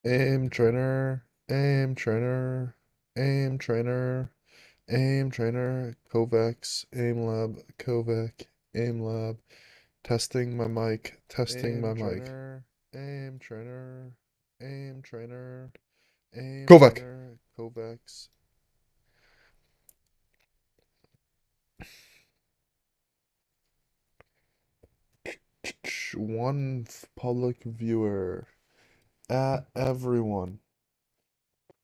Aim trainer, aim trainer, aim trainer, aim trainer, Kovacs, aim lab, Kovac, aim lab, testing my mic, testing my mic. Aim trainer, aim trainer, aim Kovac. trainer, Kovacs. One public viewer. At everyone.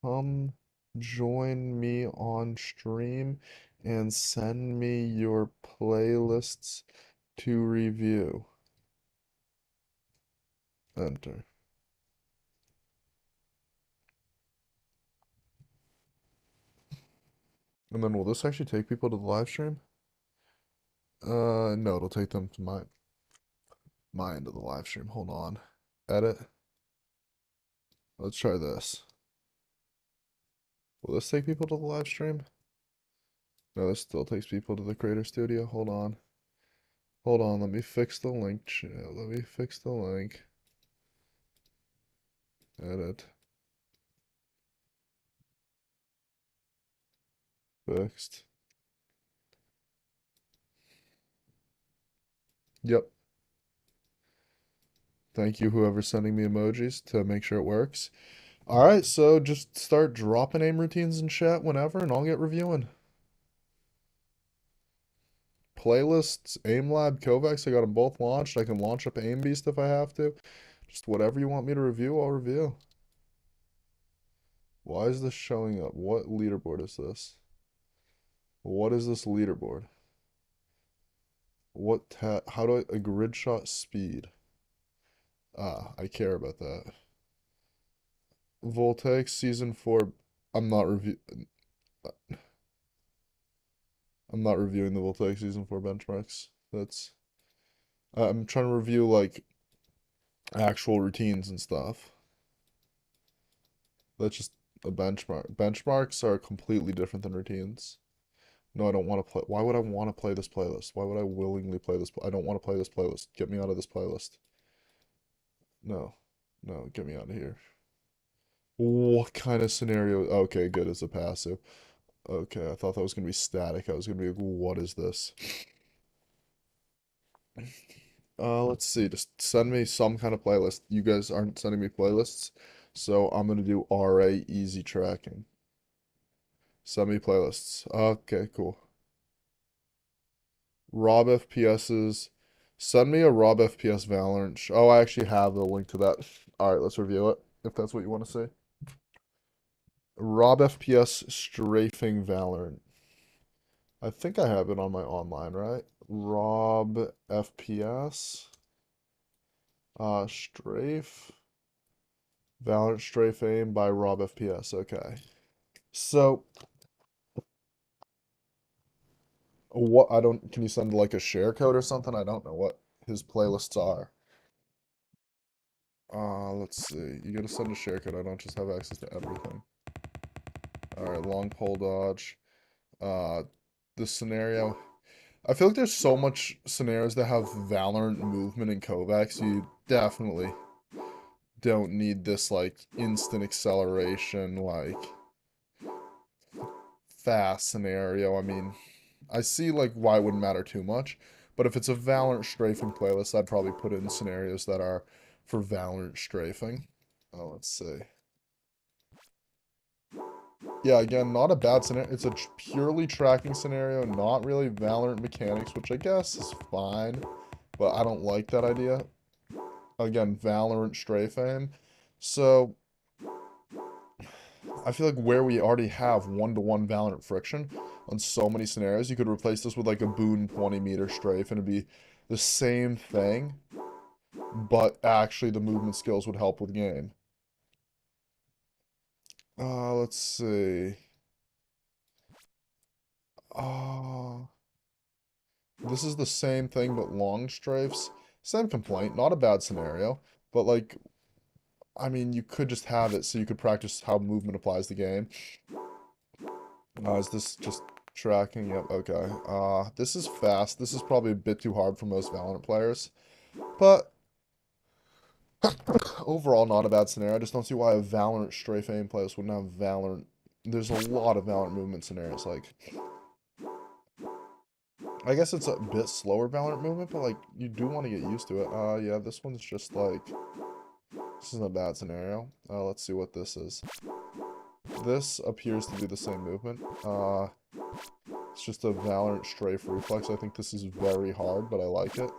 Come join me on stream and send me your playlists to review. Enter. And then will this actually take people to the live stream? No, it'll take them to my end of the live stream. Hold on. Edit. Let's try this. Will this take people to the live stream? No, this still takes people to the Creator Studio. Hold on. Hold on, let me fix the link. Let me fix the link. Edit. Fixed. Yep. Thank you, whoever's sending me emojis to make sure it works. All right, so just start dropping aim routines in chat whenever, and I'll get reviewing. Playlists, AimLab, Kovacs, I got them both launched. I can launch up Aim Beast if I have to. Just whatever you want me to review, I'll review. Why is this showing up? What leaderboard is this? What is this leaderboard? How do a grid shot speed? Ah, I care about that. Voltaic Season 4. I'm not review. I'm not reviewing the Voltaic Season 4 benchmarks. I'm trying to review like actual routines and stuff. That's just a benchmark. Benchmarks are completely different than routines. No, I don't want to play. Why would I want to play this playlist? Why would I willingly play this? I don't want to play this playlist. Get me out of this playlist. No, no, get me out of here. What kind of scenario? Okay, good. It's a passive. Okay, I thought that was gonna be static. I was gonna be like, what is this? Let's see. Just send me some kind of playlist. You guys aren't sending me playlists, so I'm gonna do RA easy tracking. Send me playlists. Okay, cool. Rob FPS's. Send me a Rob FPS Valorant. Oh, I actually have the link to that. All right, let's review it if that's what you want to say. Rob FPS Strafing Valorant. I think I have it on my online, right? Rob FPS. Strafe. Valorant Strafe Aim by Rob FPS. Okay. So, what I don't can you send like a share code or something? I don't know what his playlists are. Let's see. You gotta send a share code. I don't just have access to everything. Alright, long pole dodge. Uh, the scenario. I feel like there's so much scenarios that have Valorant movement and Kovacs. You definitely don't need this like instant acceleration, like fast scenario. I mean, I see like why it wouldn't matter too much, but if it's a Valorant strafing playlist, I'd probably put it in scenarios that are for Valorant strafing. Oh, let's see. Yeah, again, not a bad scenario. It's a purely tracking scenario, not really Valorant mechanics, which I guess is fine, but I don't like that idea. Again, Valorant strafe aim. So, I feel like where we already have one-to-one Valorant friction on so many scenarios, you could replace this with like a Boon 20-meter strafe and it'd be the same thing, but actually the movement skills would help with game. Let's see. Uh, this is the same thing, but long strafes. Same complaint, not a bad scenario, but like, I mean, you could just have it so you could practice how movement applies to game. Is this just tracking? Yep, okay. This is fast. This is probably a bit too hard for most Valorant players, but Overall, not a bad scenario. I just don't see why a Valorant strafe aim playlist wouldn't have Valorant. There's a lot of Valorant movement scenarios. Like, I guess it's a bit slower Valorant movement, but like, you do want to get used to it. Yeah, this one's just like, this isn't a bad scenario. Let's see what this is. This appears to be the same movement. It's just a Valorant strafe reflex. I think this is very hard, but I like it.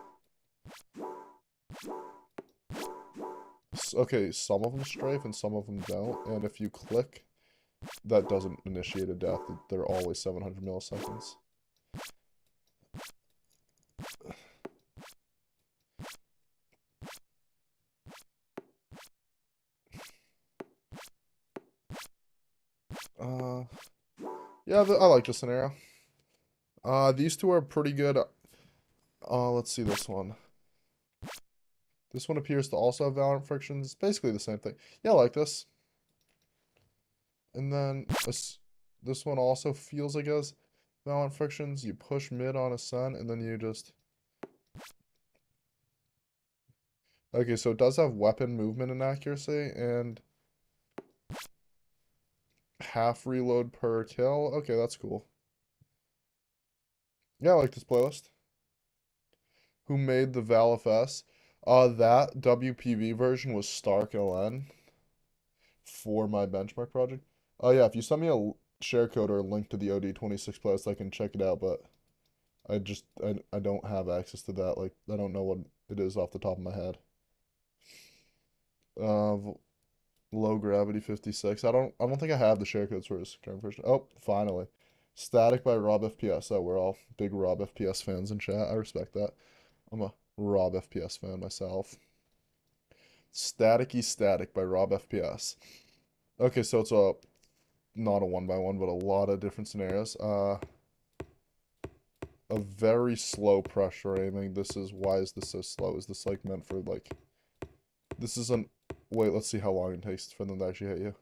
Okay, some of them strafe and some of them don't. And if you click, that doesn't initiate a death. They're always 700 milliseconds. Yeah, I like the scenario. These two are pretty good. Let's see this one. This one appears to also have Valorant frictions. It's basically the same thing. Yeah, I like this. And then this one also feels like it has Valorant frictions. You push mid on Ascent, and then you just... Okay, so it does have weapon movement and accuracy, and half reload per kill. Okay, that's cool. Yeah, I like this playlist. Who made the ValFS? That WPV version was Stark LN for my benchmark project. Oh yeah, if you send me a share code or a link to the OD26 playlist, I can check it out, but I don't have access to that. Like, I don't know what it is off the top of my head. Uh, Low Gravity 56. I don't think I have the share codes for his current version. Oh, finally. Static by Rob FPS. Oh, we're all big Rob FPS fans in chat. I respect that. I'm a Rob FPS fan myself. Staticky Static by Rob FPS. Okay, so it's not a one by one, but a lot of different scenarios. A very slow pressure aiming. Why is this so slow? Is this like meant for like, this isn't, wait, let's see how long it takes for them to actually hit you.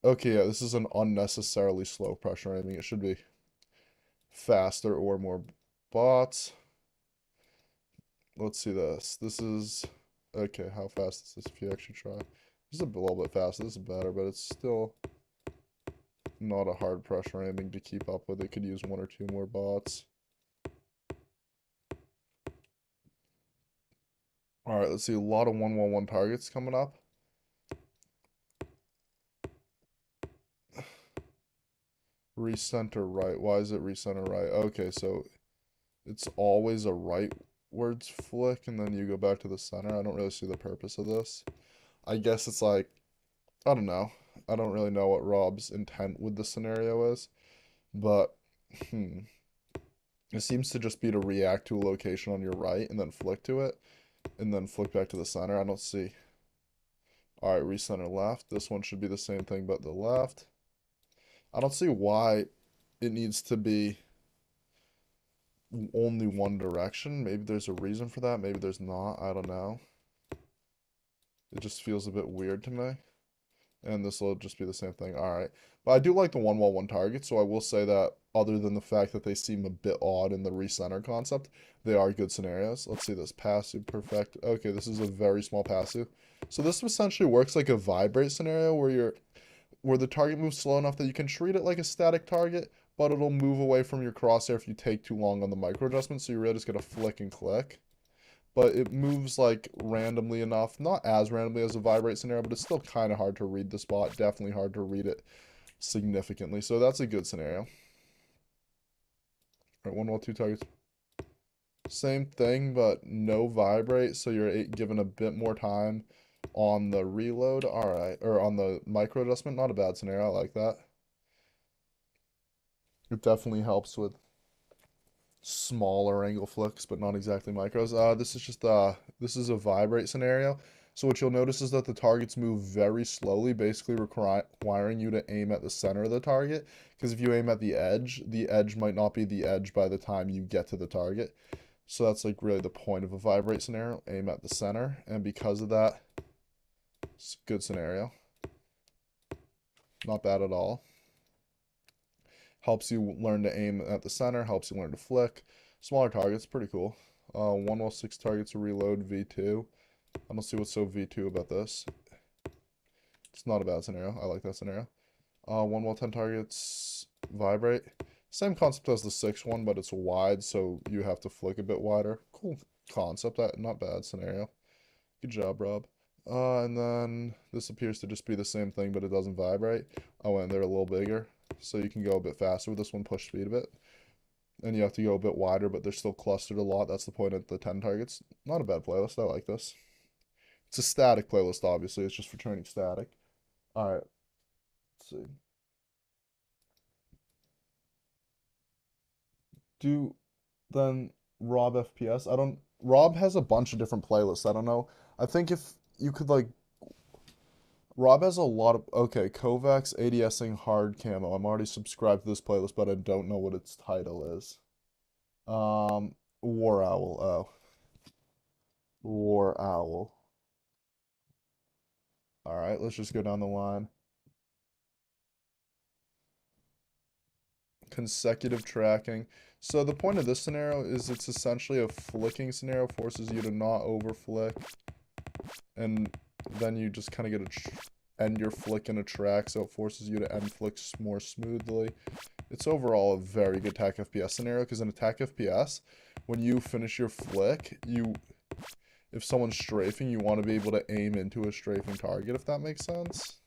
Okay, yeah, this is an unnecessarily slow pressure aiming. It should be faster or more bots. Let's see this. This is, okay, how fast is this if you actually try? This is a little bit faster. This is better, but it's still not a hard pressure aiming to keep up with. It could use one or two more bots. All right, let's see. A lot of 1-1-1 targets coming up. Recenter right. Why is it recenter right? Okay, so it's always a rightwards flick, and then you go back to the center. I don't really see the purpose of this. I guess it's like, I don't know. I don't really know what Rob's intent with the scenario is, but it seems to just be to react to a location on your right and then flick to it, and then flick back to the center. I don't see. All right, recenter left. This one should be the same thing, but the left. I don't see why it needs to be only one direction. Maybe there's a reason for that. Maybe there's not. I don't know. It just feels a bit weird to me. And this will just be the same thing. All right. But I do like the 1-1-1 target, so I will say that other than the fact that they seem a bit odd in the recenter concept, they are good scenarios. Let's see this. Passive perfect. Okay, this is a very small passive. So this essentially works like a vibrate scenario where the target moves slow enough that you can treat it like a static target, but it'll move away from your crosshair if you take too long on the micro adjustment, so you're really just gonna flick and click. But it moves like randomly enough, not as randomly as a vibrate scenario, but it's still kind of hard to read the spot. Definitely hard to read it significantly. So that's a good scenario. All right, 1-1-2 targets. Same thing, but no vibrate, so you're given a bit more time on the reload. All right, or on the micro adjustment. Not a bad scenario. I like that. It definitely helps with smaller angle flicks, but not exactly micros. This is a vibrate scenario. So what you'll notice is that the targets move very slowly, basically requiring you to aim at the center of the target. Because if you aim at the edge might not be the edge by the time you get to the target. So that's like really the point of a vibrate scenario, aim at the center. And because of that, it's a good scenario. Not bad at all. Helps you learn to aim at the center, helps you learn to flick. Smaller targets, pretty cool. 106 targets to reload V2. I don't see what's so V2 about this. It's not a bad scenario. I like that scenario. 1 while 10 targets vibrate. Same concept as the 6 one, but it's wide, so you have to flick a bit wider. Cool concept. That not bad scenario. Good job, Rob. And then this appears to just be the same thing, but it doesn't vibrate. Oh, and they're a little bigger, so you can go a bit faster with this one, push speed a bit. And you have to go a bit wider, but they're still clustered a lot. That's the point of the 10 targets. Not a bad playlist. I like this. It's a static playlist, obviously. It's just for training static. All right. Let's see. Do then Rob FPS. I don't. Rob has a bunch of different playlists. I don't know. I think if you could like. Rob has a lot of. Okay, Kovacs ADSing hard camo. I'm already subscribed to this playlist, but I don't know what its title is. War Owl. Oh, War Owl. All right, let's just go down the line. Consecutive tracking. So the point of this scenario is it's essentially a flicking scenario, forces you to not over flick, and then you just kind of get a end your flick in a track, so it forces you to end flicks more smoothly. It's overall a very good attack FPS scenario, because in attack FPS, when you finish your flick, if someone's strafing, you want to be able to aim into a strafing target, if that makes sense.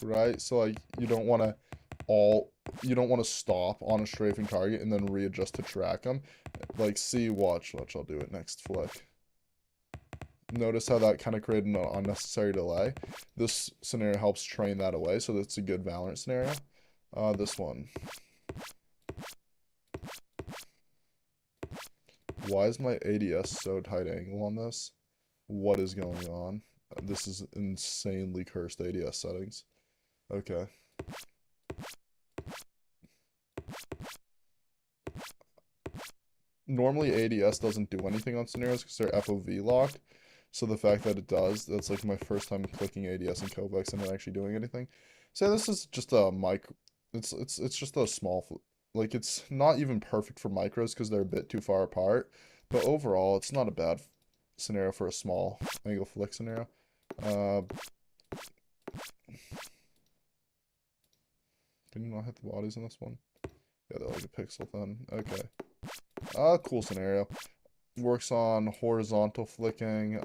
Right? So like you don't want to stop on a strafing target and then readjust to track them. Like see, watch, I'll do it next flick. Notice how that kind of created an unnecessary delay. This scenario helps train that away, so that's a good Valorant scenario. This one. Why is my ADS so tight angle on this? What is going on? This is insanely cursed ADS settings. Okay. Normally ADS doesn't do anything on scenarios because they're FOV locked. So the fact that it does, that's like my first time clicking ADS and Kovacs and not actually doing anything. So this is just a it's just a small, like it's not even perfect for micros because they're a bit too far apart. But overall, it's not a bad scenario for a small angle flick scenario. Can you not hit the bodies in this one? Yeah, they're like a pixel thin. Okay. Cool scenario. Works on horizontal flicking.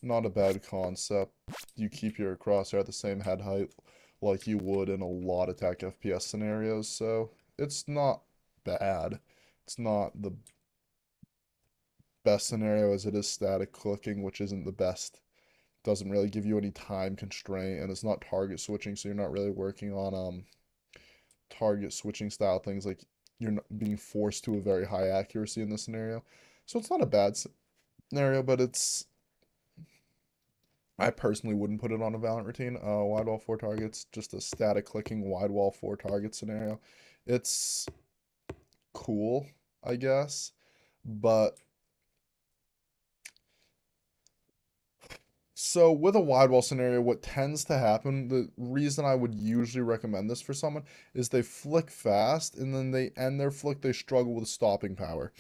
Not a bad concept. You keep your crosshair at the same head height like you would in a lot of attack FPS scenarios, so it's not bad. It's not the best scenario as it is static clicking, which isn't the best. Doesn't really give you any time constraint, and it's not target switching, so you're not really working on target switching style things, like you're not being forced to a very high accuracy in this scenario. So it's not a bad scenario, but I personally wouldn't put it on a Valorant routine. Wide wall 4 targets, just a static clicking wide wall 4 target scenario. It's cool, I guess, but so with a wide wall scenario, what tends to happen, the reason I would usually recommend this for someone is they flick fast and then they end their flick, they struggle with stopping power.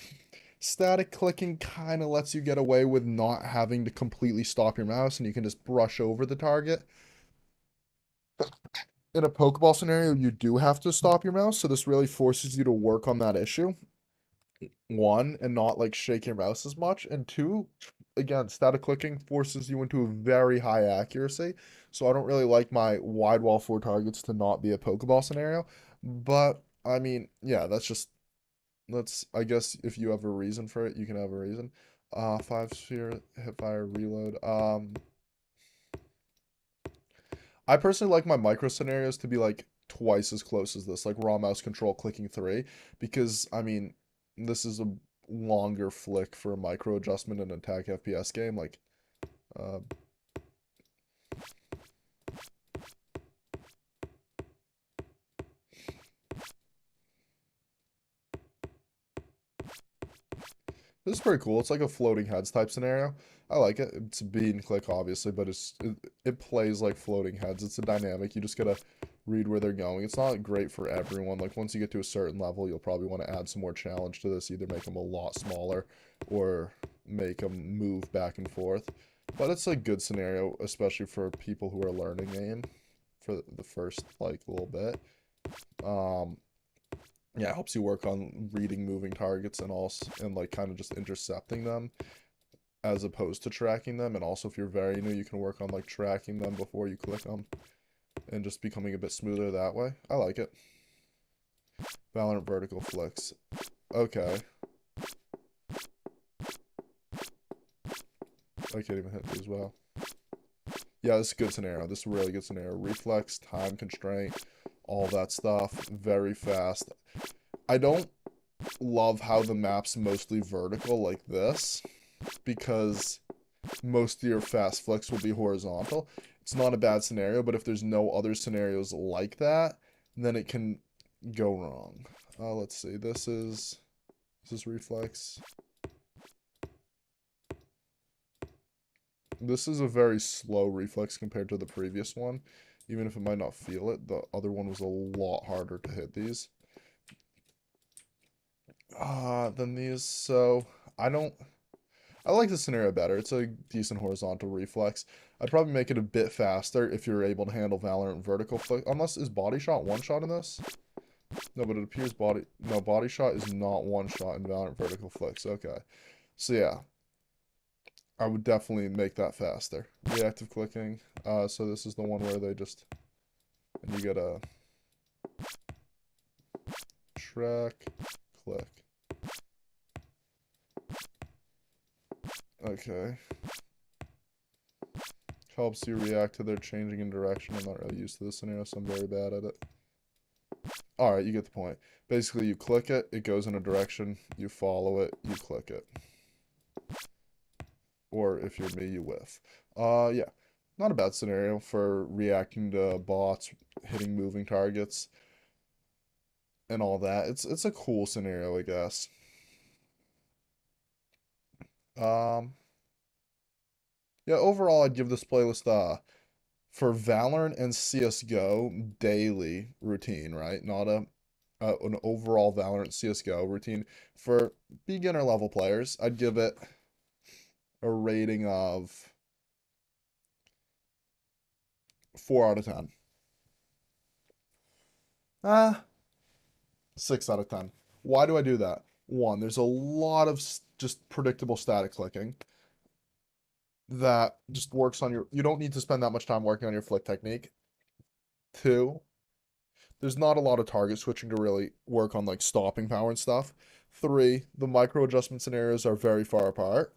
Static clicking kind of lets you get away with not having to completely stop your mouse and you can just brush over the target. In a Pokeball scenario, you do have to stop your mouse, so this really forces you to work on that issue. One, and not like shake your mouse as much, and two, again, static clicking forces you into a very high accuracy. So I don't really like my wide wall 4 targets to not be a Pokeball scenario. But I mean, yeah, that's I guess if you have a reason for it, you can have a reason. 5 sphere hipfire reload. I personally like my micro scenarios to be like twice as close as this, like raw mouse control clicking 3, because I mean, this is a longer flick for a micro adjustment in an attack FPS game. Like, uh, this is pretty cool. It's like a floating heads type scenario. I like it. It's a beat and click, obviously, but it plays like floating heads. It's a dynamic. You just gotta read where they're going. It's not great for everyone. Like once you get to a certain level, you'll probably want to add some more challenge to this, either make them a lot smaller or make them move back and forth. But it's a good scenario, especially for people who are learning aim for the first like little bit. Yeah, it helps you work on reading moving targets and also and like kind of just intercepting them as opposed to tracking them. And also if you're very new, you can work on like tracking them before you click them and just becoming a bit smoother that way. I like it. Valorant vertical flicks. Okay. I can't even hit these well. Yeah, this is a good scenario. This is a really good scenario. Reflex, time constraint, all that stuff. Very fast. I don't love how the map's mostly vertical like this, because most of your fast flicks will be horizontal. It's not a bad scenario, but if there's no other scenarios like that, then it can go wrong. Let's see. This is reflex. This is a very slow reflex compared to the previous one. Even if it might not feel it, the other one was a lot harder to hit these than these. So I like this scenario better. It's a decent horizontal reflex. I'd probably make it a bit faster if you're able to handle Valorant vertical flick. Unless, is body shot one shot in this? No, but it appears body shot is not one shot in Valorant vertical flicks. Okay. So yeah. I would definitely make that faster. Reactive clicking. So this is the one where they just, and you get a track, click. Okay. Helps you react to their changing in direction. I'm not really used to this scenario, so I'm very bad at it. Alright, you get the point. Basically, you click it, it goes in a direction, you follow it, you click it. Or if you're me, you whiff. Yeah. Not a bad scenario for reacting to bots, hitting moving targets, and all that. It's a cool scenario, I guess. Yeah, overall, I'd give this playlist for Valorant and CS:GO daily routine, right? Not an overall Valorant CS:GO routine. For beginner level players, I'd give it a rating of 4 out of 10. 6 out of 10. Why do I do that? One, there's a lot of just predictable static clicking that just works on you don't need to spend that much time working on your flick technique. Two, there's not a lot of target switching to really work on like stopping power and stuff. Three, the micro adjustment scenarios are very far apart.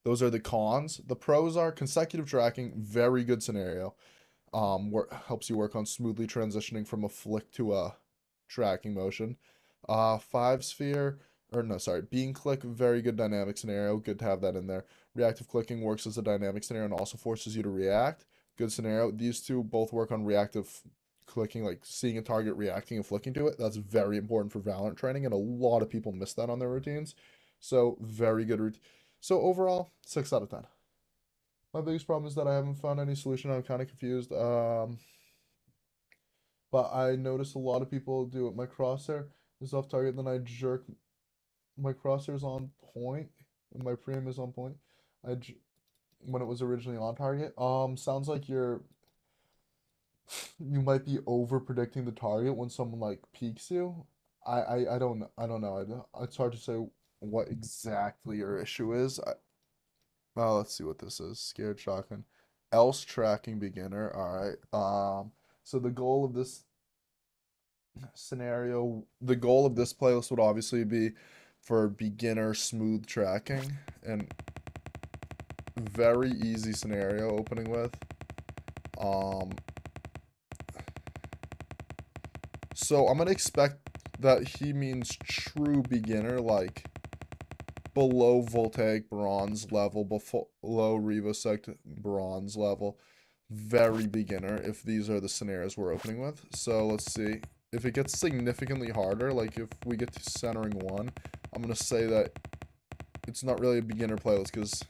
Those are the cons. The pros are consecutive tracking, very good scenario. Helps you work on smoothly transitioning from a flick to a tracking motion. 5 sphere, or no, sorry, beam click, very good dynamic scenario. Good to have that in there. Reactive clicking works as a dynamic scenario and also forces you to react. Good scenario. These two both work on reactive clicking, like seeing a target, reacting, and flicking to it. That's very important for Valorant training, and a lot of people miss that on their routines. So, very good routine. So, overall, 6 out of 10. My biggest problem is that I haven't found any solution. I'm kind of confused. But I notice a lot of people do it. My crosshair is off target, then I jerk. My crosshair is on point, and my preaim is on point. When it was originally on target. Sounds like you might be over predicting the target when someone like peeks you. I don't know. It's hard to say what exactly your issue is. Let's see what this is. Scared shotgun. Else tracking beginner. All right. So the goal of this scenario, the goal of this playlist would obviously be for beginner smooth tracking, and very easy scenario opening with. So I'm gonna expect that he means true beginner, like below Voltaic bronze level, below Revosect bronze level. Very beginner if these are the scenarios we're opening with. So let's see. If it gets significantly harder, like if we get to centering 1, I'm going to say that it's not really a beginner playlist because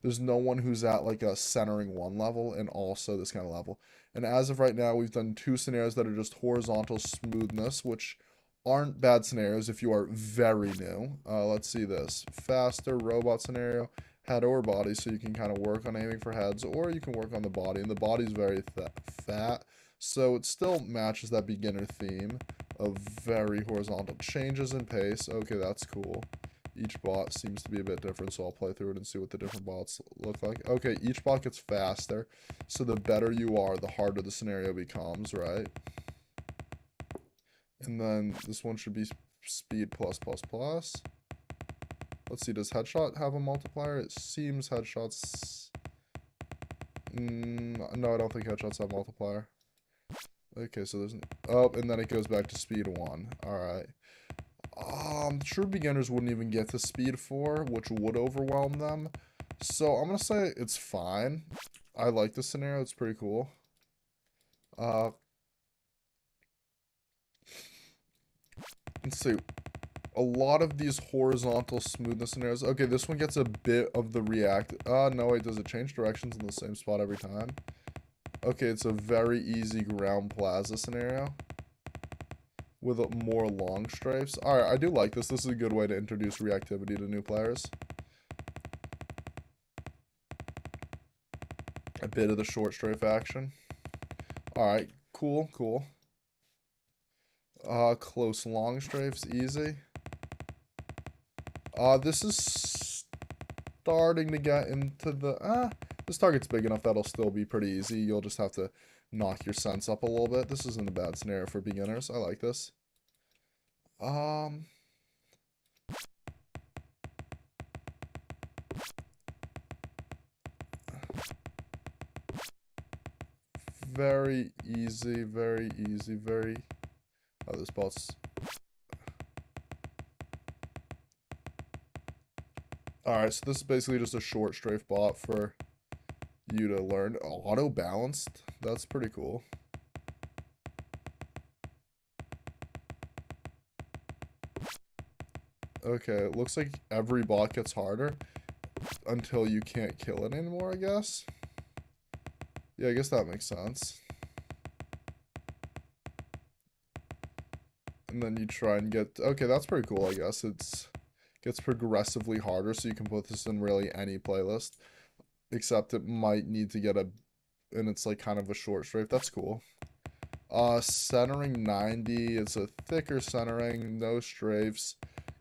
There's no one who's at like a centering 1 level and also this kind of level. And as of right now, we've done 2 scenarios that are just horizontal smoothness, which aren't bad scenarios if you are very new. Let's see this. Faster robot scenario, head or body, so you can kind of work on aiming for heads, or you can work on the body. And the body's very fat, so it still matches that beginner theme of very horizontal. Changes in pace. Okay, that's cool. Each bot seems to be a bit different, so I'll play through it and see what the different bots look like. Okay, each bot gets faster, so the better you are, the harder the scenario becomes, right? And then this one should be speed plus plus plus. Let's see, does headshot have a multiplier? It seems headshots... no, I don't think headshots have multiplier. Okay, so there's... Oh, and then it goes back to speed 1. Alright. True beginners wouldn't even get to speed 4, which would overwhelm them. So I'm gonna say it's fine. I like this scenario, it's pretty cool. Let's see. A lot of these horizontal smoothness scenarios. Okay, this one gets a bit of the react. No, wait, does it change directions in the same spot every time? Okay, it's a very easy ground plaza scenario with more long strafes. Alright, I do like this. This is a good way to introduce reactivity to new players. A bit of the short strafe action. Alright, cool, cool. Close long strafes, easy. This is starting to get into the... this target's big enough that'll still be pretty easy. You'll just have to knock your sense up a little bit. This isn't a bad scenario for beginners. I like this. Very easy, very easy, very... Oh, this bot's... Alright, so this is basically just a short strafe bot for you to learn. Auto-balanced? That's pretty cool. Okay, it looks like every bot gets harder until you can't kill it anymore, I guess. Yeah, I guess that makes sense. And then you try and get... Okay, that's pretty cool, I guess. It gets progressively harder, so you can put this in really any playlist. Except it might need to get a... And it's like kind of a short strafe. That's cool. Centering 90. It's a thicker centering. No strafes.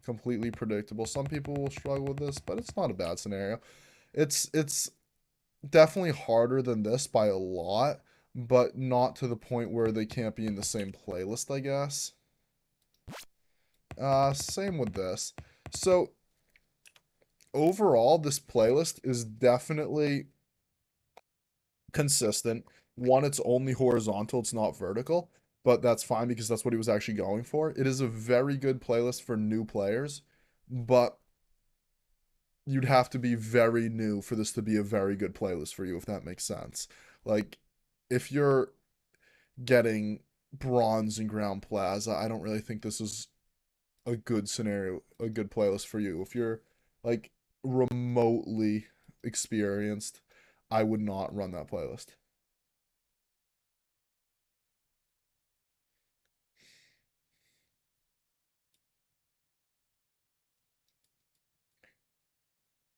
Completely predictable. Some people will struggle with this, but it's not a bad scenario. It's definitely harder than this by a lot, but not to the point where they can't be in the same playlist, I guess. Same with this. So, overall, this playlist is definitely consistent. One, it's only horizontal, it's not vertical, but that's fine because that's what he was actually going for. It is a very good playlist for new players, but you'd have to be very new for this to be a very good playlist for you, if that makes sense. Like, if you're getting bronze in Ground Plaza, I don't really think this is a good scenario, a good playlist for you. If you're like remotely experienced, I would not run that playlist.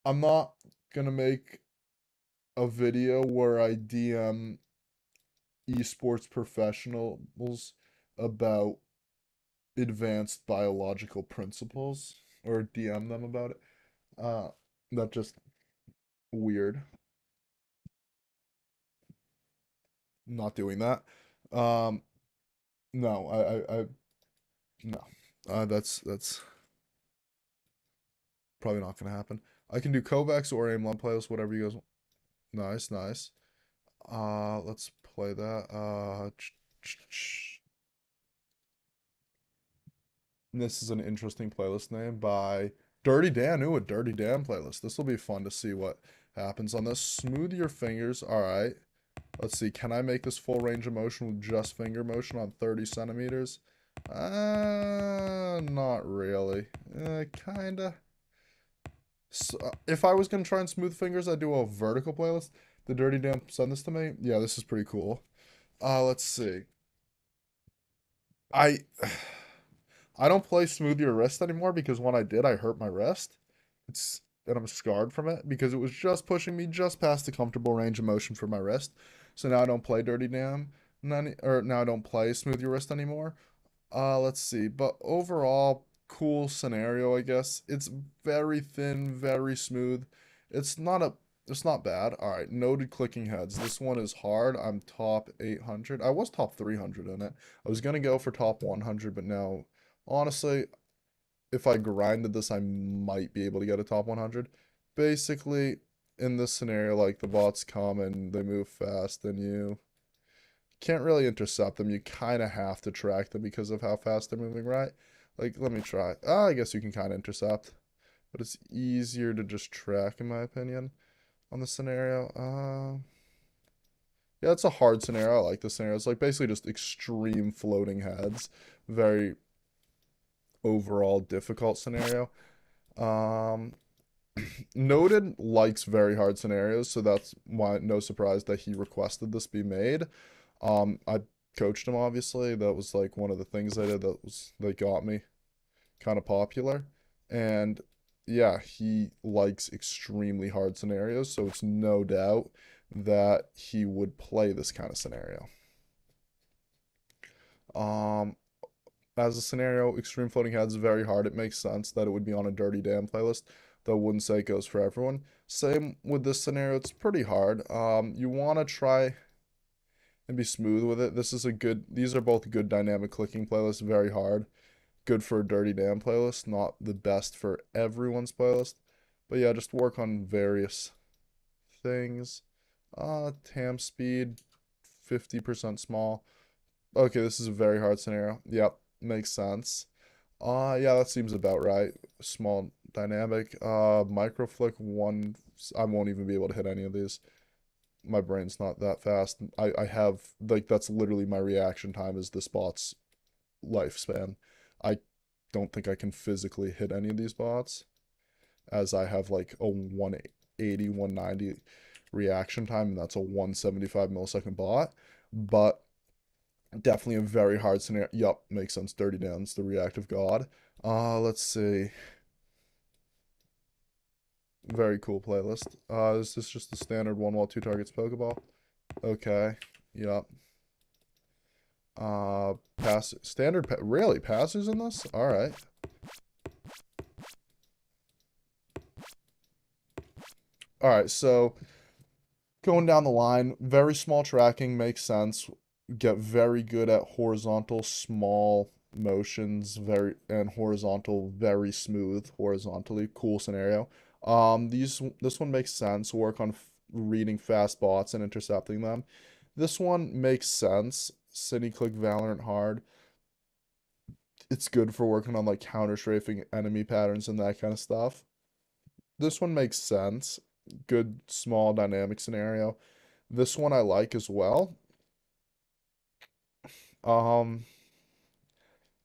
I'm not gonna make a video where I DM esports professionals about advanced biological principles or DM them about it. Uh, that's just weird. Not doing that. Um, no, no. That's probably not gonna happen. I can do Kovacs or Aimlon playlist, whatever you guys want. Nice, nice. Let's play that. This is an interesting playlist name by Dirty Dan. Ooh, a Dirty Dan playlist. This will be fun to see what happens on this. Smooth your fingers. All right. Let's see. Can I make this full range of motion with just finger motion on 30 centimeters? Not really. Kinda. So, if I was gonna try and smooth fingers, I'd do a vertical playlist. The Dirty Damn send this to me. Yeah, this is pretty cool. Let's see. I I don't play Smooth Your Wrist anymore because when I did, I hurt my wrist. It's and I'm scarred from it because it was just pushing me just past the comfortable range of motion for my wrist. So now I don't play Dirty Damn, or now I don't play Smooth Your Wrist anymore. Let's see. But overall, cool scenario, I guess. It's very thin, very smooth. It's not a it's not bad. All right, noted clicking heads. This one is hard. I'm top 800. I was top 300 in it. I was gonna go for top 100, but now, honestly, if I grinded this, I might be able to get a top 100. Basically, in this scenario, like the bots come and they move fast, and you can't really intercept them. You kind of have to track them because of how fast they're moving, right? Like, let me try. I guess you can kind of intercept, but it's easier to just track, in my opinion, on the scenario. Yeah, it's a hard scenario. I like this scenario. It's like basically just extreme floating heads. Very overall difficult scenario. Um, Noted likes very hard scenarios, so that's why no surprise that he requested this be made. I coached him obviously. That was like one of the things I did that got me kind of popular. And yeah, he likes extremely hard scenarios, so it's no doubt that he would play this kind of scenario. Um, as a scenario, extreme floating heads is very hard. It makes sense that it would be on a Dirty Damn playlist, though I wouldn't say it goes for everyone. Same with this scenario, it's pretty hard. You want to try and be smooth with it. These are both good dynamic clicking playlists, very hard. Good for a Dirty Damn playlist, not the best for everyone's playlist. But yeah, just work on various things. Tam speed, 50% small. Okay, this is a very hard scenario. Yep, makes sense. Yeah, that seems about right. Small dynamic. Micro flick one. I won't even be able to hit any of these. My brain's not that fast. I have like that's literally my reaction time is the spot's lifespan. I don't think I can physically hit any of these bots as I have like a 180, 190 reaction time, and that's a 175 millisecond bot. But definitely a very hard scenario. Yup, makes sense. Dirty Dan's the reactive god. Let's see. Very cool playlist. Is this just the standard one wall, two targets Pokeball? Okay. Yup. Really? Passers in this? Alright. Alright, so going down the line, very small tracking makes sense. Get very good at horizontal small motions, and horizontal very smooth horizontally. Cool scenario. This one makes sense. Work on reading fast bots and intercepting them. This one makes sense. City click Valorant hard. It's good for working on like counter strafing enemy patterns and that kind of stuff. This one makes sense. Good small dynamic scenario. This one I like as well. Um,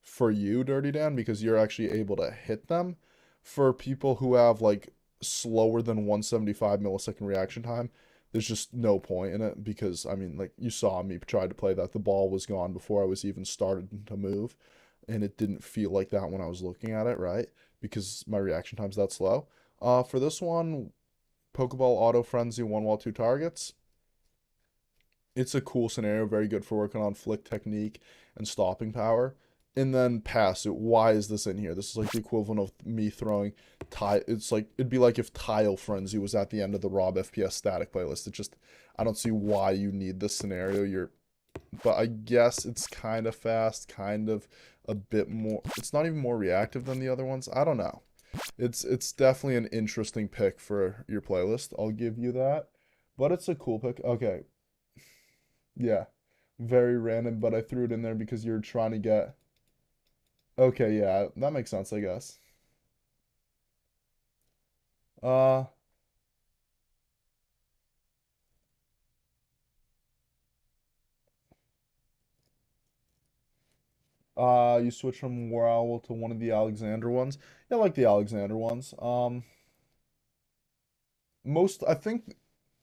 for you, Dirty Dan, because you're actually able to hit them. For people who have like slower than 175 millisecond reaction time, there's just no point in it because I mean, like you saw me try to play that. The ball was gone before I was even started to move, and it didn't feel like that when I was looking at it, right? Because my reaction time's that slow. For this one, Pokeball Auto Frenzy, one wall, two targets. It's a cool scenario, very good for working on flick technique and stopping power. And then pass it. Why is this in here? This is like the equivalent of me throwing tile. It's like it'd be like if Tile Frenzy was at the end of the Rob FPS static playlist. It just I don't see why you need this scenario. But I guess it's kind of fast, kind of a bit more. It's not even more reactive than the other ones. I don't know. It's definitely an interesting pick for your playlist. I'll give you that. But it's a cool pick. Okay, yeah. Very random, but I threw it in there because you're trying to get. Okay, yeah, that makes sense, I guess. Uh, you switch from War Owl to one of the Alexander ones. Yeah, I like the Alexander ones. I think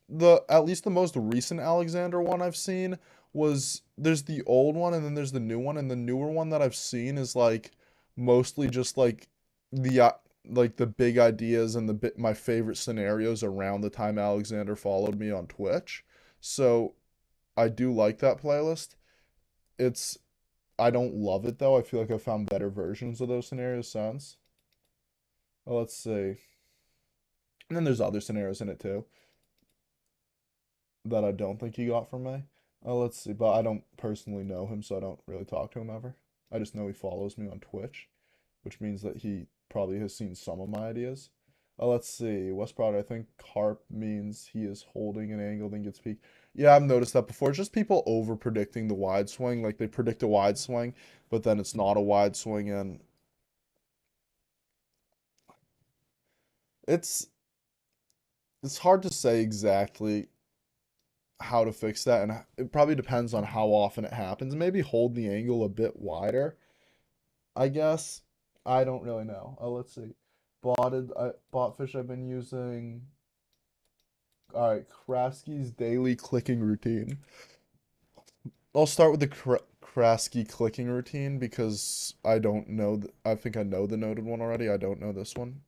the at least the most recent Alexander one I've seen was there's the old one and then there's the new one, and the newer one that I've seen is like mostly just like the like the big ideas and my favorite scenarios around the time Alexander followed me on Twitch. So I do like that playlist. It's I don't love it though. I feel like I found better versions of those scenarios since. Well, let's see. And then there's other scenarios in it too that I don't think he got from me. Let's see, but I don't personally know him, so I don't really talk to him ever. I just know he follows me on Twitch, which means that he probably has seen some of my ideas. Let's see, West Prod, I think carp means he is holding an angle, then gets peak. Yeah, I've noticed that before. It's just people over predicting the wide swing. Like they predict a wide swing, but then it's not a wide swing, and it's it's hard to say exactly how to fix that, and it probably depends on how often it happens. Maybe hold the angle a bit wider, I guess. I don't really know. Let's see. Botfish I've been using. All right, Krasky's daily clicking routine. I'll start with the Krasky clicking routine because I don't know. I think I know the noted one already. I don't know this one.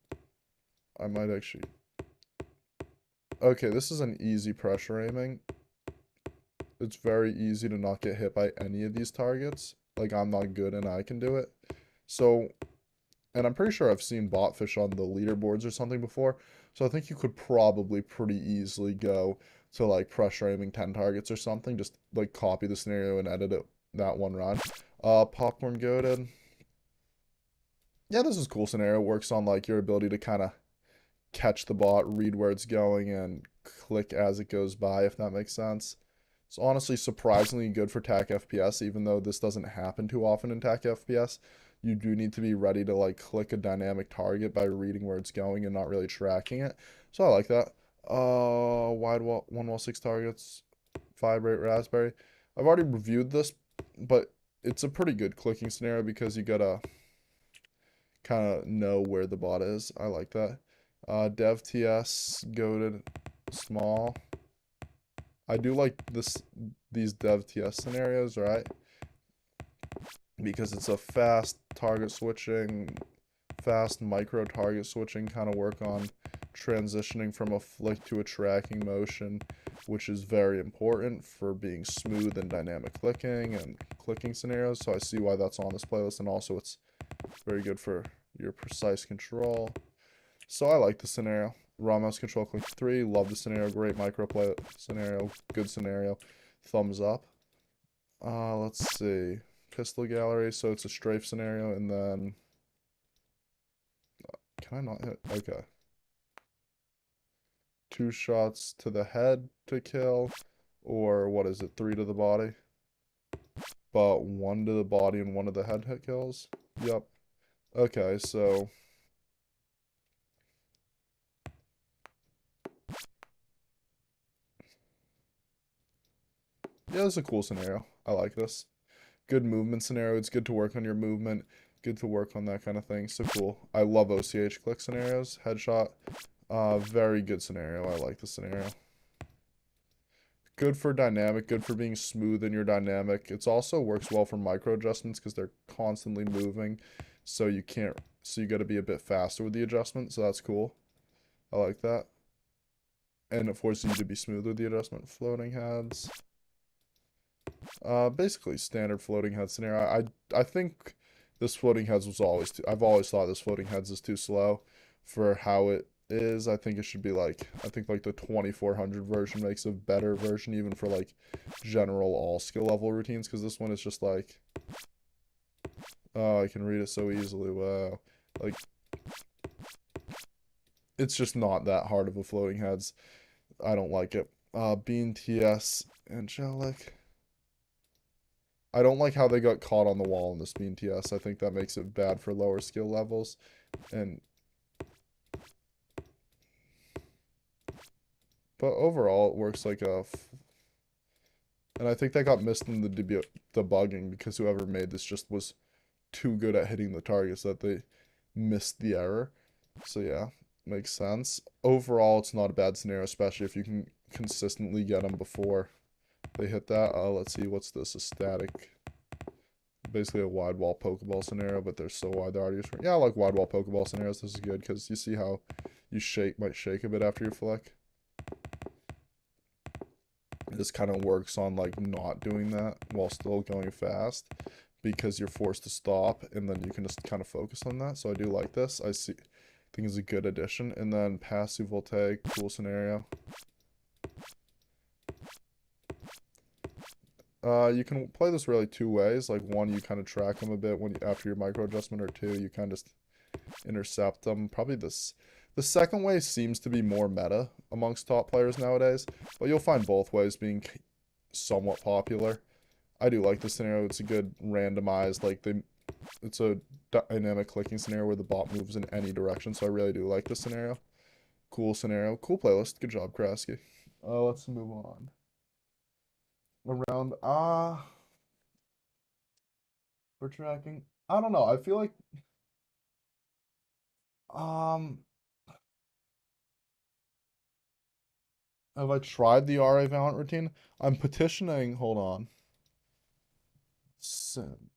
I might actually. Okay, this is an easy pressure aiming. It's very easy to not get hit by any of these targets. Like, I'm not good and I can do it. So, and I'm pretty sure I've seen Botfish on the leaderboards or something before. So I think you could probably pretty easily go to like pressure aiming 10 targets or something. Just like copy the scenario and edit it that one run. Popcorn Goated. Yeah, this is a cool scenario. Works on like your ability to kind of catch the bot, read where it's going, and click as it goes by, if that makes sense. It's honestly surprisingly good for TAC FPS, even though this doesn't happen too often in TAC FPS. You do need to be ready to like click a dynamic target by reading where it's going and not really tracking it. So I like that. Wide wall, one wall, six targets, vibrate raspberry. I've already reviewed this, but it's a pretty good clicking scenario because you gotta kind of know where the bot is. I like that. Dev TS, goated, small. I do like these dev TS scenarios, right? Because it's a fast target switching, fast micro target switching kind of work on transitioning from a flick to a tracking motion, which is very important for being smooth and dynamic clicking and clicking scenarios. So I see why that's on this playlist, and also it's very good for your precise control. So I like the scenario. Raw mouse control click 3. Love the scenario. Great micro play scenario. Good scenario. Thumbs up. Let's see. Pistol gallery. So it's a strafe scenario, and then can I not hit? Okay. 2 shots to the head to kill, or what is it? 3 to the body. But 1 to the body and 1 to the head hit kills. Yep. Okay, so yeah, this is a cool scenario. I like this. Good movement scenario. It's good to work on your movement. Good to work on that kind of thing. So cool. I love OCH click scenarios. Headshot. Very good scenario. I like the scenario. Good for dynamic. Good for being smooth in your dynamic. It's also works well for micro adjustments because they're constantly moving. So you can't. So you got to be a bit faster with the adjustment. So that's cool. I like that. And it forces you to be smooth with the adjustment. Floating heads. Basically standard floating head scenario. I think this floating heads was always too, I've always thought this floating heads is too slow for how it is. I think it should be like, I think like the 2400 version makes a better version even for like general all skill level routines, because this one is just like, oh, I can read it so easily. Wow. Like, it's just not that hard of a floating heads. I don't like it. Bean TS Angelic. I don't like how they got caught on the wall in this Bean TS. I think that makes it bad for lower skill levels. And but overall, it works like a. And I think that got missed in the debugging because whoever made this just was too good at hitting the targets that they missed the error. So yeah, Makes sense. Overall, it's not a bad scenario, especially if you can consistently get them before they hit that. Let's see, what's this? A static, basically a wide wall Pokeball scenario, but they're so wide they're already. Yeah, I like wide wall Pokeball scenarios. This is good because you see how you might shake a bit after you flick. This kind of works on like not doing that while still going fast because you're forced to stop and then you can just kind of focus on that. So I do like this. I think it's a good addition. And then passive Voltaic, cool scenario. You can play this really two ways. Like one, you kind of track them a bit when after your micro adjustment, or two, you kind of just intercept them. Probably the second way seems to be more meta amongst top players nowadays, but you'll find both ways being somewhat popular. I do like this scenario. It's a good randomized, like it's a dynamic clicking scenario where the bot moves in any direction. So I really do like this scenario. Cool scenario. Cool playlist. Good job, Krasky. Let's move on. Around for tracking. I don't know. I feel like um have I tried the RA Valorant routine? I'm petitioning. Hold on. Sin.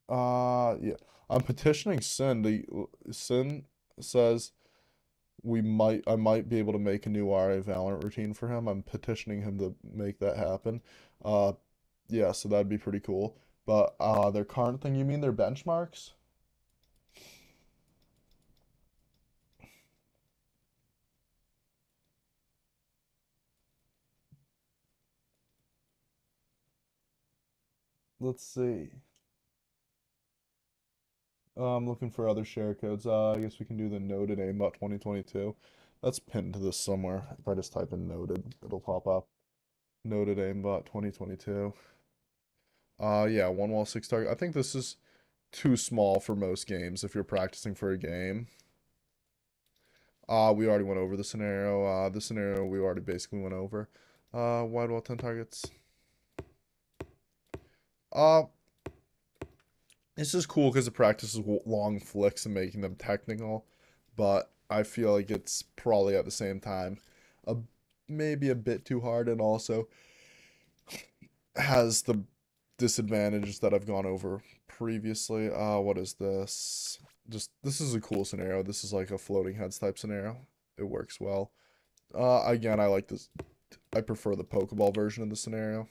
Yeah. I'm petitioning Sin. Sin says I might be able to make a new RA Valorant routine for him. I'm petitioning him to make that happen. Uh, yeah, so that'd be pretty cool. But their current thing, you mean their benchmarks? Let's see. I'm looking for other share codes. I guess we can do the noted aimbot 2022. That's pinned to this somewhere. If I just type in noted, it'll pop up. Noted aimbot 2022. Yeah, one wall, six target. I think this is too small for most games if you're practicing for a game. We already went over the scenario. The scenario we already basically went over. Wide wall, 10 targets. Uh, this is cool because it practices long flicks and making them technical, but I feel like it's probably at the same time a maybe a bit too hard, and also has the disadvantages that I've gone over previously. What is this? Just this is a cool scenario. This is like a floating heads type scenario. It works well. Again, I like this. I prefer the Pokeball version of the scenario.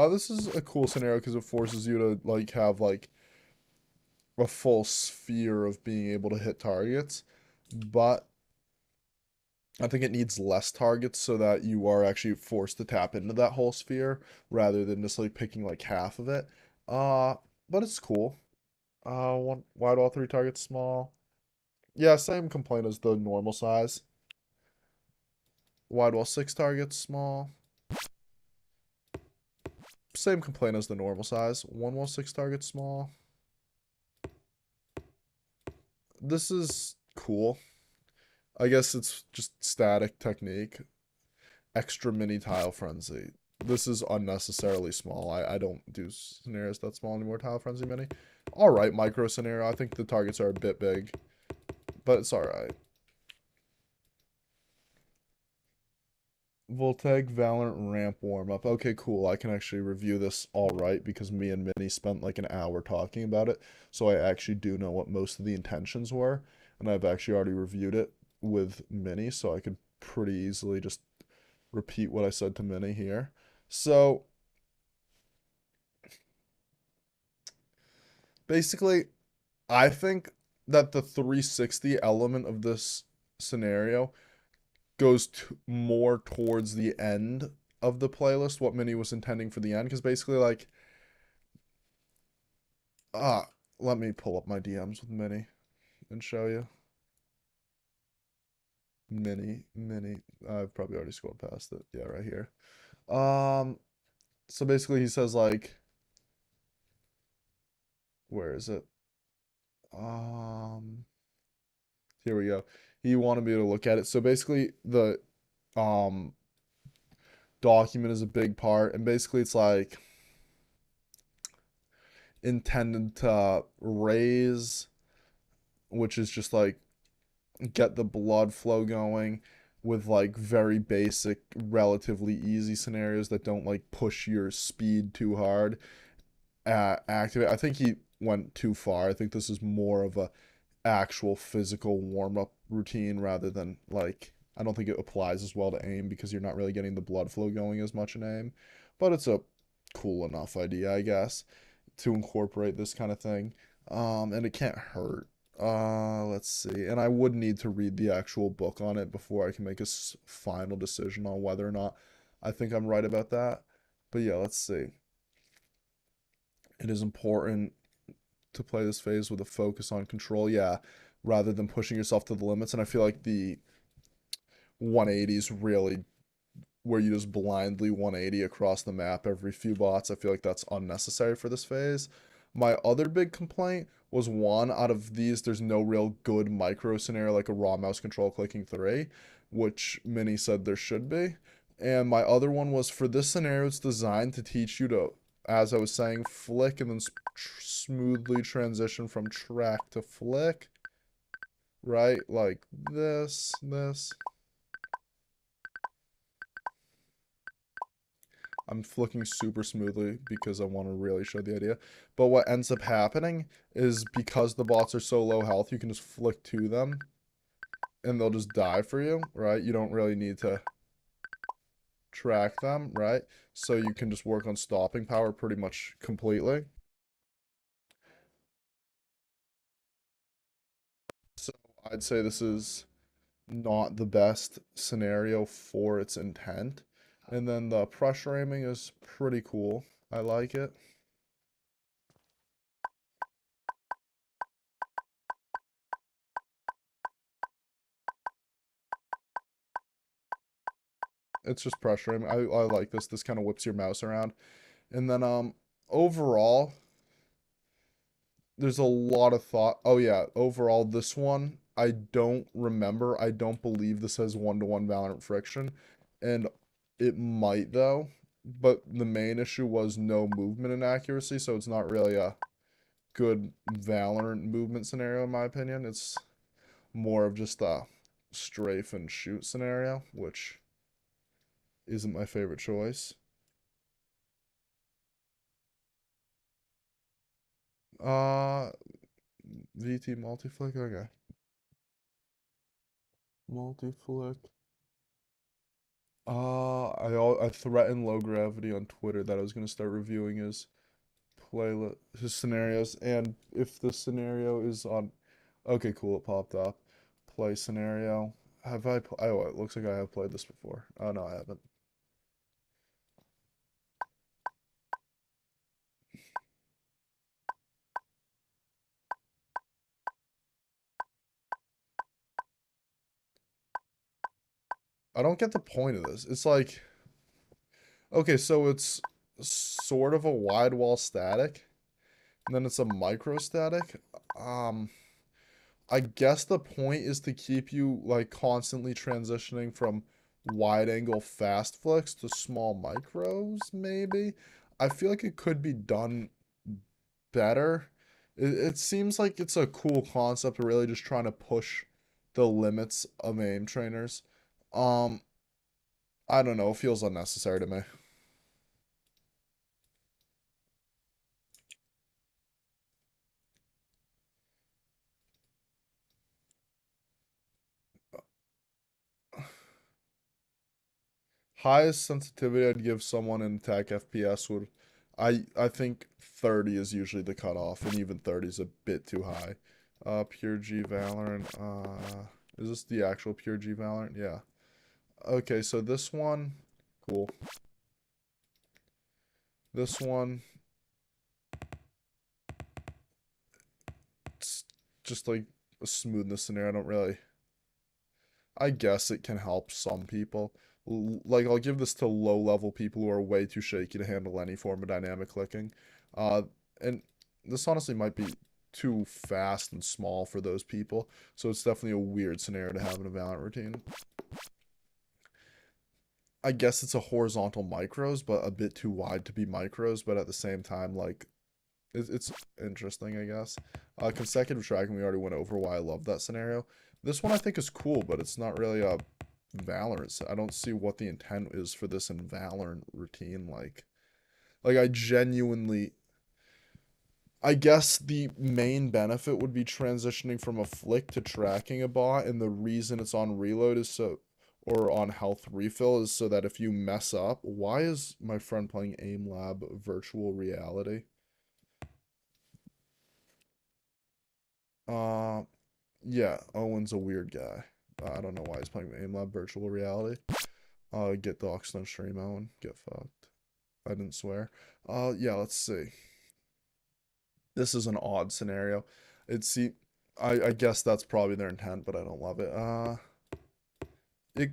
This is a cool scenario because it forces you to like have like a full sphere of being able to hit targets, but I think it needs less targets so that you are actually forced to tap into that whole sphere rather than just like picking like half of it. Uh, but it's cool. One wide all three targets small. Yeah, same complaint as the normal size. Wide wall six targets small. Same complaint as the normal size. One wall six targets small. This is cool. I guess it's just static technique. Extra mini tile frenzy. This is unnecessarily small. I don't do scenarios that small anymore. Tile frenzy mini. Alright, micro scenario. I think the targets are a bit big, but it's alright. Voltaic Valorant ramp warm up. Okay, cool. I can actually review this all right because me and Minnie spent like an hour talking about it. So I actually do know what most of the intentions were. And I've actually already reviewed it with Minnie. So I could pretty easily just repeat what I said to Minnie here. So basically, I think that the 360 element of this scenario goes more towards the end of the playlist, what Minnie was intending for the end, because basically, like, ah, let me pull up my DMs with Minnie and show you. Minnie, I've probably already scrolled past it. Yeah, right here. Um, so basically, he says like, where is it? Um, Here we go. He wanted me to look at it. So basically, the um Document is a big part, and basically it's like intended to raise, which is just like get the blood flow going with like very basic, relatively easy scenarios that don't like push your speed too hard. Activate. I think he went too far. I think this is more of a actual physical warm up routine rather than like I don't think it applies as well to aim because you're not really getting the blood flow going as much in aim. But it's a cool enough idea, I guess, to incorporate this kind of thing. And it can't hurt. Let's see. And I would need to read the actual book on it before I can make a final decision on whether or not I think I'm right about that. But yeah, let's see. It is important to play this phase with a focus on control, yeah, rather than pushing yourself to the limits. And I feel like the 180s really where you just blindly 180 across the map every few bots. I feel like that's unnecessary for this phase. My other big complaint was one out of these, there's no real good micro scenario like a raw mouse control clicking 3, which many said there should be. And my other one was for this scenario, it's designed to teach you to, as I was saying, flick and then smoothly transition from track to flick, right? Like this. I'm flicking super smoothly because I want to really show the idea. But what ends up happening is because the bots are so low health, you can just flick to them and they'll just die for you, right? You don't really need to track them, right? So you can just work on stopping power pretty much completely. So I'd say this is not the best scenario for its intent. And then the pressure aiming is pretty cool. I like it. It's just pressure aiming. I like this. This kind of whips your mouse around. And then overall, there's a lot of thought. Oh yeah, overall this one I don't remember. I don't believe this has one-to-one Valorant friction, and it might though. But the main issue was no movement inaccuracy, so it's not really a good Valorant movement scenario in my opinion. It's more of just a strafe and shoot scenario, which isn't my favorite choice. Uh, VT multi-flick, okay. Multi-flick. I threatened Low Gravity on Twitter that I was gonna start reviewing his playlist, his scenarios, and if the scenario is on, okay, cool, it popped up. Play scenario. Have I? Oh, it looks like I have played this before. Oh no, I haven't. I don't get the point of this. It's like, okay, so it's sort of a wide wall static, and then it's a micro static. I guess the point is to keep you like constantly transitioning from wide angle fast flicks to small micros, maybe. I feel like it could be done better. It seems like it's a cool concept, really just trying to push the limits of aim trainers. Um, I don't know, it feels unnecessary to me. Highest sensitivity I'd give someone in attack FPS would, I think 30 is usually the cutoff, and even 30 is a bit too high. Pure G Valorant. Is this the actual Pure G Valorant? Yeah. Okay, so this one, cool. This one, it's just like a smoothness scenario. I don't really. I guess it can help some people. Like, I'll give this to low level people who are way too shaky to handle any form of dynamic clicking. Uh, and this honestly might be too fast and small for those people. So it's definitely a weird scenario to have in a Valorant routine. I guess it's a horizontal micros, but a bit too wide to be micros, but at the same time, like it's interesting, I guess. Consecutive tracking, we already went over why I love that scenario. This one I think is cool, but it's not really a Valorant. I don't see what the intent is for this in Valorant routine. Like I genuinely, I guess the main benefit would be transitioning from a flick to tracking a bot, and the reason it's on reload is so, or on health refill is so that if you mess up, why is my friend playing Aim Lab virtual reality? Uh, yeah, Owen's a weird guy. I don't know why he's playing Aim Lab virtual reality. Get doxed on stream, Owen. Get fucked. I didn't swear. Yeah, let's see. This is an odd scenario. It's see, I guess that's probably their intent, but I don't love it. It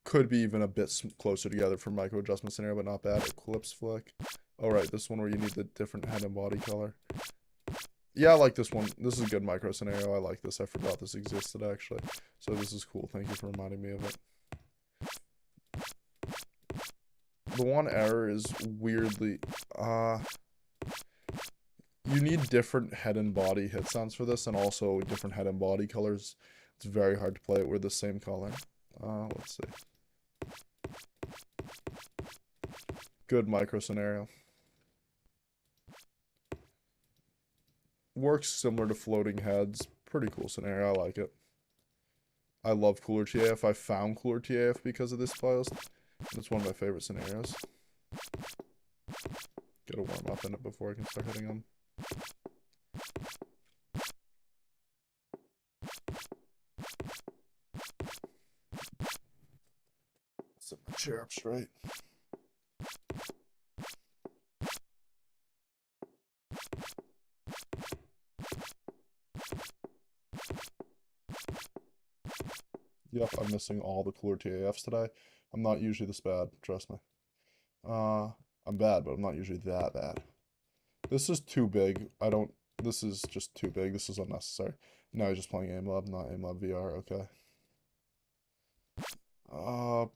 could be even a bit closer together for micro adjustment scenario, but not bad. Eclipse flick. All right, this one where you need the different head and body color. Yeah, I like this one. This is a good micro scenario. I like this. I forgot this existed actually. So this is cool. Thank you for reminding me of it. The one error is weirdly, you need different head and body hit sounds for this, and also different head and body colors. It's very hard to play it with the same color. Let's see. Good micro scenario. Works similar to floating heads. Pretty cool scenario. I like it. I love Cooler TAF. I found Cooler TAF because of this playlist. It's one of my favorite scenarios. Gotta warm up in it before I can start hitting them. Set my chair up straight. Yep, I'm missing all the Cooler TAFs today. I'm not usually this bad, trust me. I'm bad, but I'm not usually that bad. This is too big. This is just too big. This is unnecessary. Now he's just playing Aim Lab, not Aim Lab VR. Okay.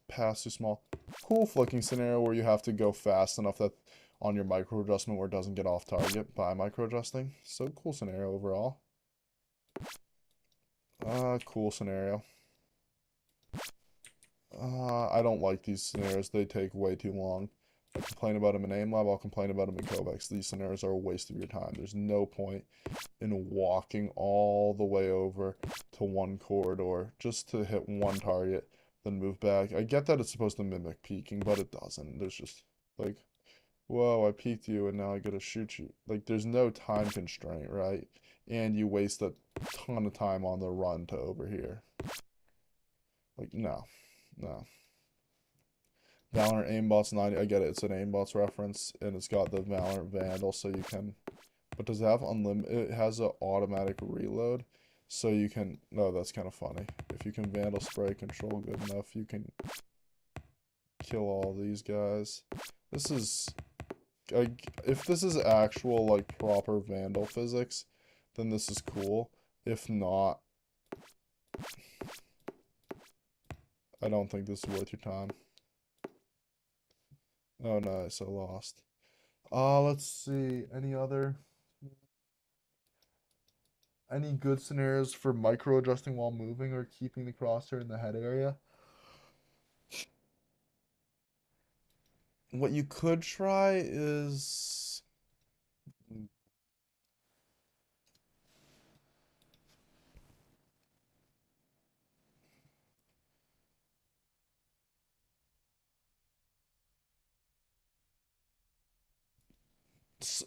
Pass too small. Cool flicking scenario where you have to go fast enough that on your micro adjustment where it doesn't get off target by micro adjusting. So cool scenario overall. Cool scenario. I don't like these scenarios. They take way too long. I complain about them in Aim Lab, I'll complain about them in Kovacs. These scenarios are a waste of your time. There's no point in walking all the way over to one corridor just to hit one target, then move back. I get that it's supposed to mimic peeking, but it doesn't. There's just like, whoa, I peeked you and now I gotta shoot you. Like, there's no time constraint, right? And you waste a ton of time on the run to over here. Like, no, no. Valorant aimbots 90. I get it. It's an aimbots reference, and it's got the Valorant Vandal, so you can. But does it have unlimited? It has an automatic reload, so you can. No, that's kind of funny. If you can Vandal spray control good enough, you can kill all these guys. This is. If this is actual like proper Vandal physics, then this is cool. If not, I don't think this is worth your time. Oh, nice. I lost. Let's see. Any good scenarios for micro adjusting while moving or keeping the crosshair in the head area? What you could try is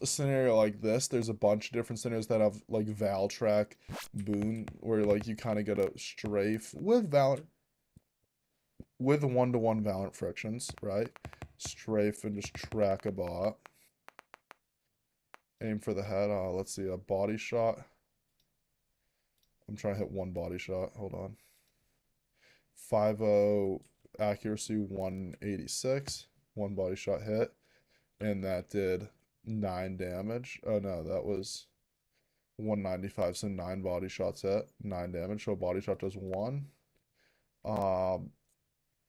a scenario like this. There's a bunch of different scenarios that have like Valtrack, Boon, where like you kind of get a strafe with Valor with one-to-one Valorant frictions, right? Strafe and just track a bot. Aim for the head. Let's see, a body shot. I'm trying to hit one body shot. Hold on. 5-0 accuracy, 186. One body shot hit. And that did 9 damage. Oh no, that was 195. So 9 body shots hit, 9 damage. So a body shot does 1. Um,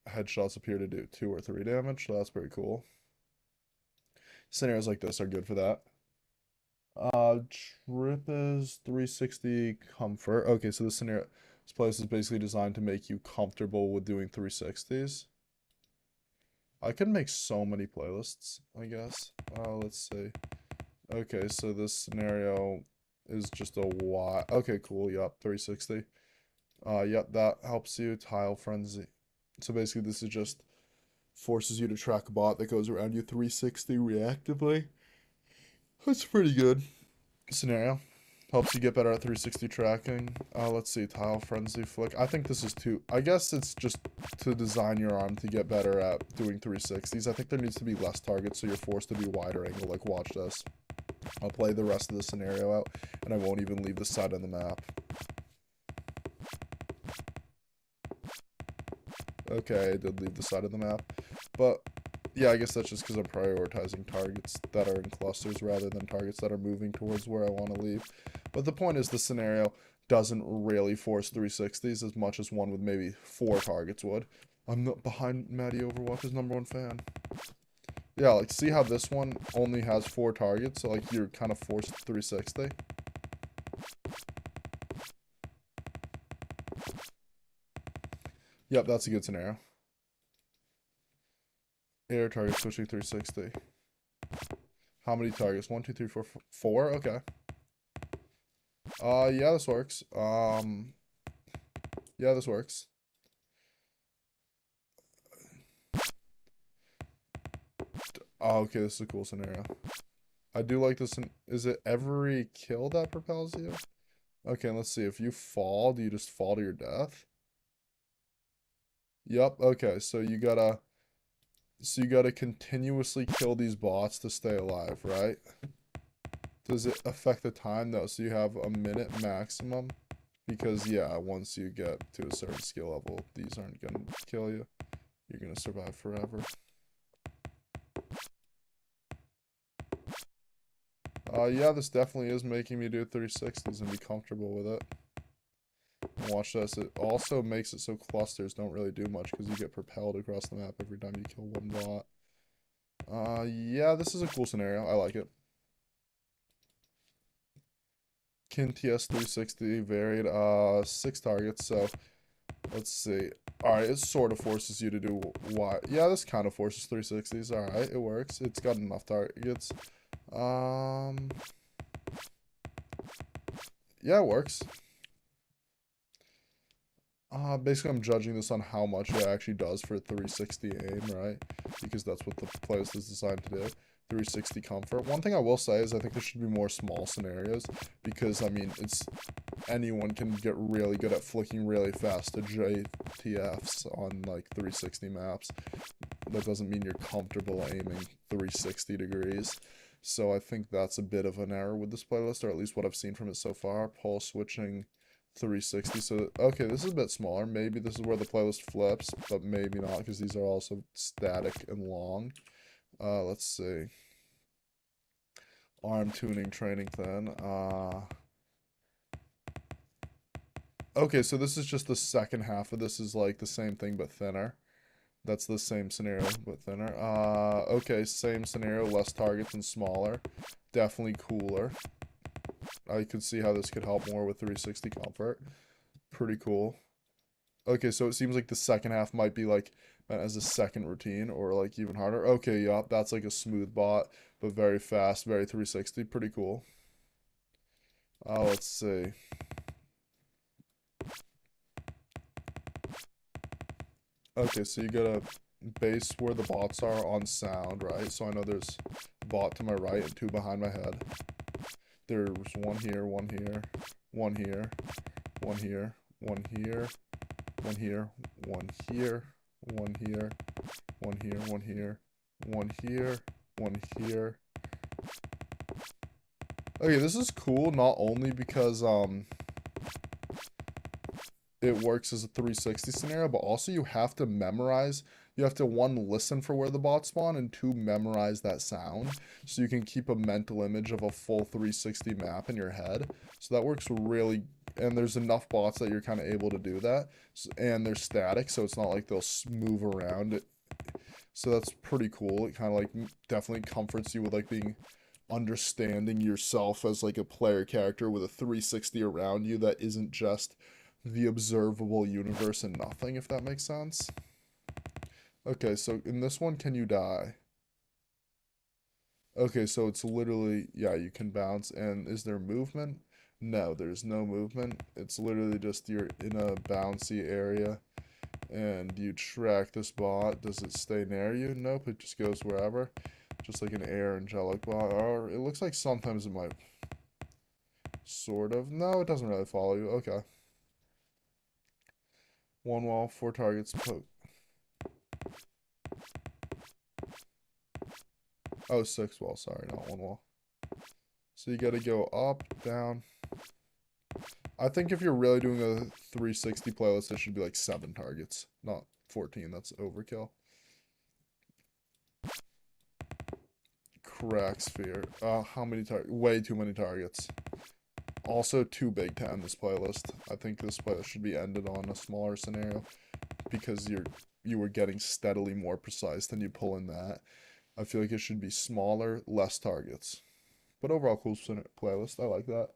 headshots appear to do 2 or 3 damage, so that's pretty cool. Scenarios like this are good for that. Trip is 360 comfort. Okay, so this place is basically designed to make you comfortable with doing 360s. I could make so many playlists, I guess. Let's see. Okay, so this scenario is just a Y. Okay, cool. Yup, 360. Yep, that helps you. Tile frenzy. So basically, this is just forces you to track a bot that goes around you 360 reactively. That's pretty good scenario. Helps you get better at 360 tracking. Let's see, tile frenzy flick. I think this is too. I guess it's just to design your arm to get better at doing 360s. I think there needs to be less targets, so you're forced to be wider angle. Like, watch this. I'll play the rest of the scenario out, and I won't even leave the side of the map. Okay, I did leave the side of the map, but yeah, I guess that's just because I'm prioritizing targets that are in clusters rather than targets that are moving towards where I want to leave. But the point is, the scenario doesn't really force 360s as much as one with maybe 4 targets would. I'm not behind Maddie Overwatch's #1 fan. Yeah, like, see how this one only has 4 targets, so like you're kind of forced 360. Yep, that's a good scenario. Air target switching 360. How many targets? 1, 2, 3, 4, 4? Okay. Yeah, this works. Yeah, this works. Oh, okay, this is a cool scenario. I do like this. Is it every kill that propels you? Okay, let's see. If you fall, do you just fall to your death? Yep, okay, so you gotta continuously kill these bots to stay alive, right? Does it affect the time though? So you have a minute maximum? Because yeah, once you get to a certain skill level, these aren't gonna kill you. You're gonna survive forever. Yeah, this definitely is making me do 360s and be comfortable with it. And watch this. It also makes it so clusters don't really do much because you get propelled across the map every time you kill one bot. Yeah, this is a cool scenario. I like it. Kin TS 360 varied, 6 targets, so let's see. Alright, it sort of forces you to do Y. Yeah, this kind of forces 360s. Alright, it works. It's got enough targets. Yeah, it works. Basically, I'm judging this on how much it actually does for 360 aim, right? Because that's what the playlist is designed to do. 360 comfort. One thing I will say is I think there should be more small scenarios because, I mean, anyone can get really good at flicking really fast to JTFs on, like, 360 maps. That doesn't mean you're comfortable aiming 360 degrees. So I think that's a bit of an error with this playlist, or at least what I've seen from it so far. Pulse switching 360. So, okay, this is a bit smaller. Maybe this is where the playlist flips, but maybe not because these are also static and long. Let's see. Arm tuning training then. Okay, so this is just the second half of this is like the same thing but thinner. That's the same scenario but thinner. Okay, same scenario, less targets and smaller. Definitely cooler. I could see how this could help more with 360 comfort. Pretty cool. Okay, so it seems like the second half might be like meant as a second routine or like even harder. Okay, yeah, that's like a smooth bot, but very fast, very 360. Pretty cool. Let's see. Okay, so you gotta base where the bots are on sound, right? So I know there's a bot to my right and 2 behind my head. There's one here, one here, one here, one here, one here, one here, one here, one here, one here, one here, one here, one here. Okay, this is cool not only because it works as a 360 scenario, but also you have to memorize. You have to, 1, listen for where the bots spawn, and 2, memorize that sound. So you can keep a mental image of a full 360 map in your head. So that works really and there's enough bots that you're kind of able to do that, and they're static, so it's not like they'll move around. So that's pretty cool. It kind of like definitely comforts you with like being understanding yourself as like a player character with a 360 around you that isn't just the observable universe and nothing, if that makes sense. Okay, so in this one, can you die? Okay, so it's literally, yeah, you can bounce. And is there movement? No, there's no movement. It's literally just you're in a bouncy area and you track this bot. Does it stay near you? Nope, it just goes wherever. Just like an air angelic bot. Or it looks like sometimes it might sort of. No, it doesn't really follow you. Okay. One wall, four targets. Oh, six wall. Sorry, not one wall. So you gotta go up, down. I think if you're really doing a 360 playlist, it should be like 7 targets, not 14. That's overkill. Crack sphere. How many targets? Way too many targets. Also too big to end this playlist. I think this playlist should be ended on a smaller scenario because you were getting steadily more precise than you pull in that. I feel like it should be smaller, less targets. But overall, cool playlist. I like that.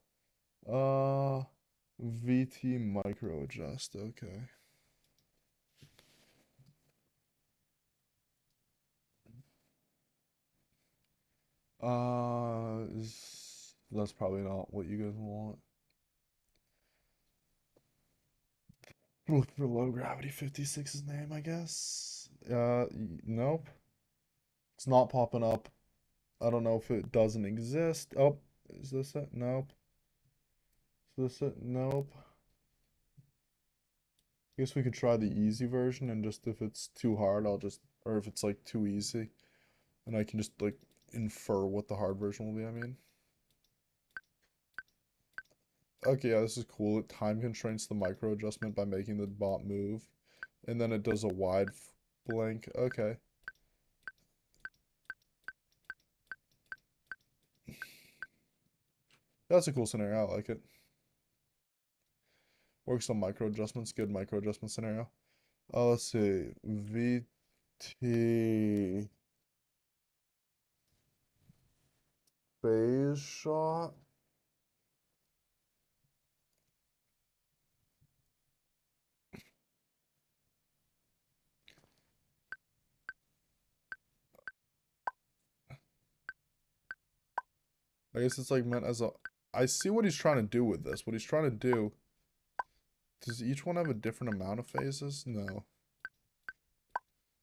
VT micro adjust. Okay. That's probably not what you guys want. Look for low gravity 56's name, I guess. Nope. It's not popping up. I don't know if it doesn't exist. Oh, is this it? Nope. Is this it? Nope. Guess we could try the easy version and just if it's too hard, or if it's like too easy, and I can just like infer what the hard version will be, I mean. Okay, yeah, this is cool. It time constrains the micro adjustment by making the bot move. And then it does a wide blank. Okay. That's a cool scenario. I like it. Works on micro adjustments. Good micro adjustment scenario. Let's see. VT phase shot. I guess it's like meant as a. I see what he's trying to do with this. What he's trying to do. Does each one have a different amount of phases? No.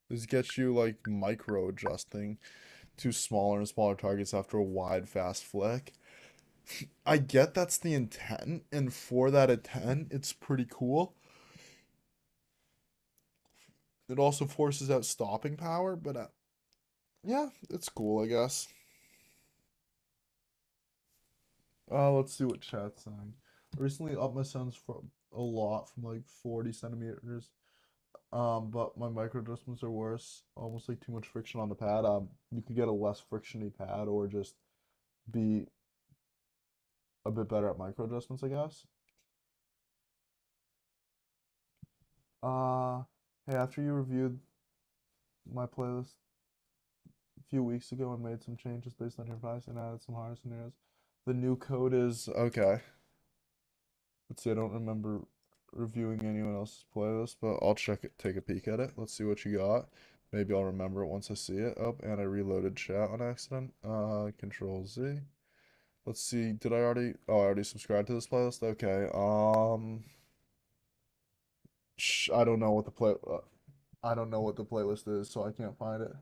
This gets you like micro adjusting to smaller and smaller targets after a wide fast flick. I get that's the intent, and for that intent, it's pretty cool. It also forces out stopping power, but yeah, it's cool, I guess. Let's see what chat's saying. I recently upped my sense for a lot from like 40 centimeters. But my micro adjustments are worse. Almost like too much friction on the pad. You could get a less frictiony pad or just be a bit better at micro adjustments, I guess. Uh, hey, after you reviewed my playlist a few weeks ago and made some changes based on your advice and added some harder scenarios, the new code is okay. Let's see, I don't remember reviewing anyone else's playlist, but I'll check it, take a peek at it. Let's see what you got. Maybe I'll remember it once I see it. Oh, and I reloaded chat on accident. Control Z. Let's see, did I already, oh, I already subscribed to this playlist? Okay, I don't know what I don't know what the playlist is, so I can't find it.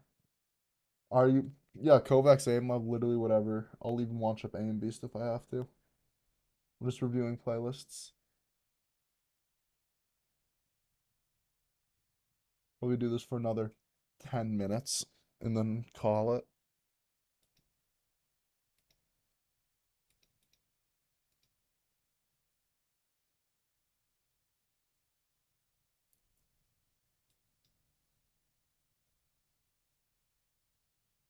Are you, yeah, Kovacs aim, I've literally whatever. I'll even watch up AIM Beast if I have to. I'm just reviewing playlists. We'll do this for another 10 minutes and then call it.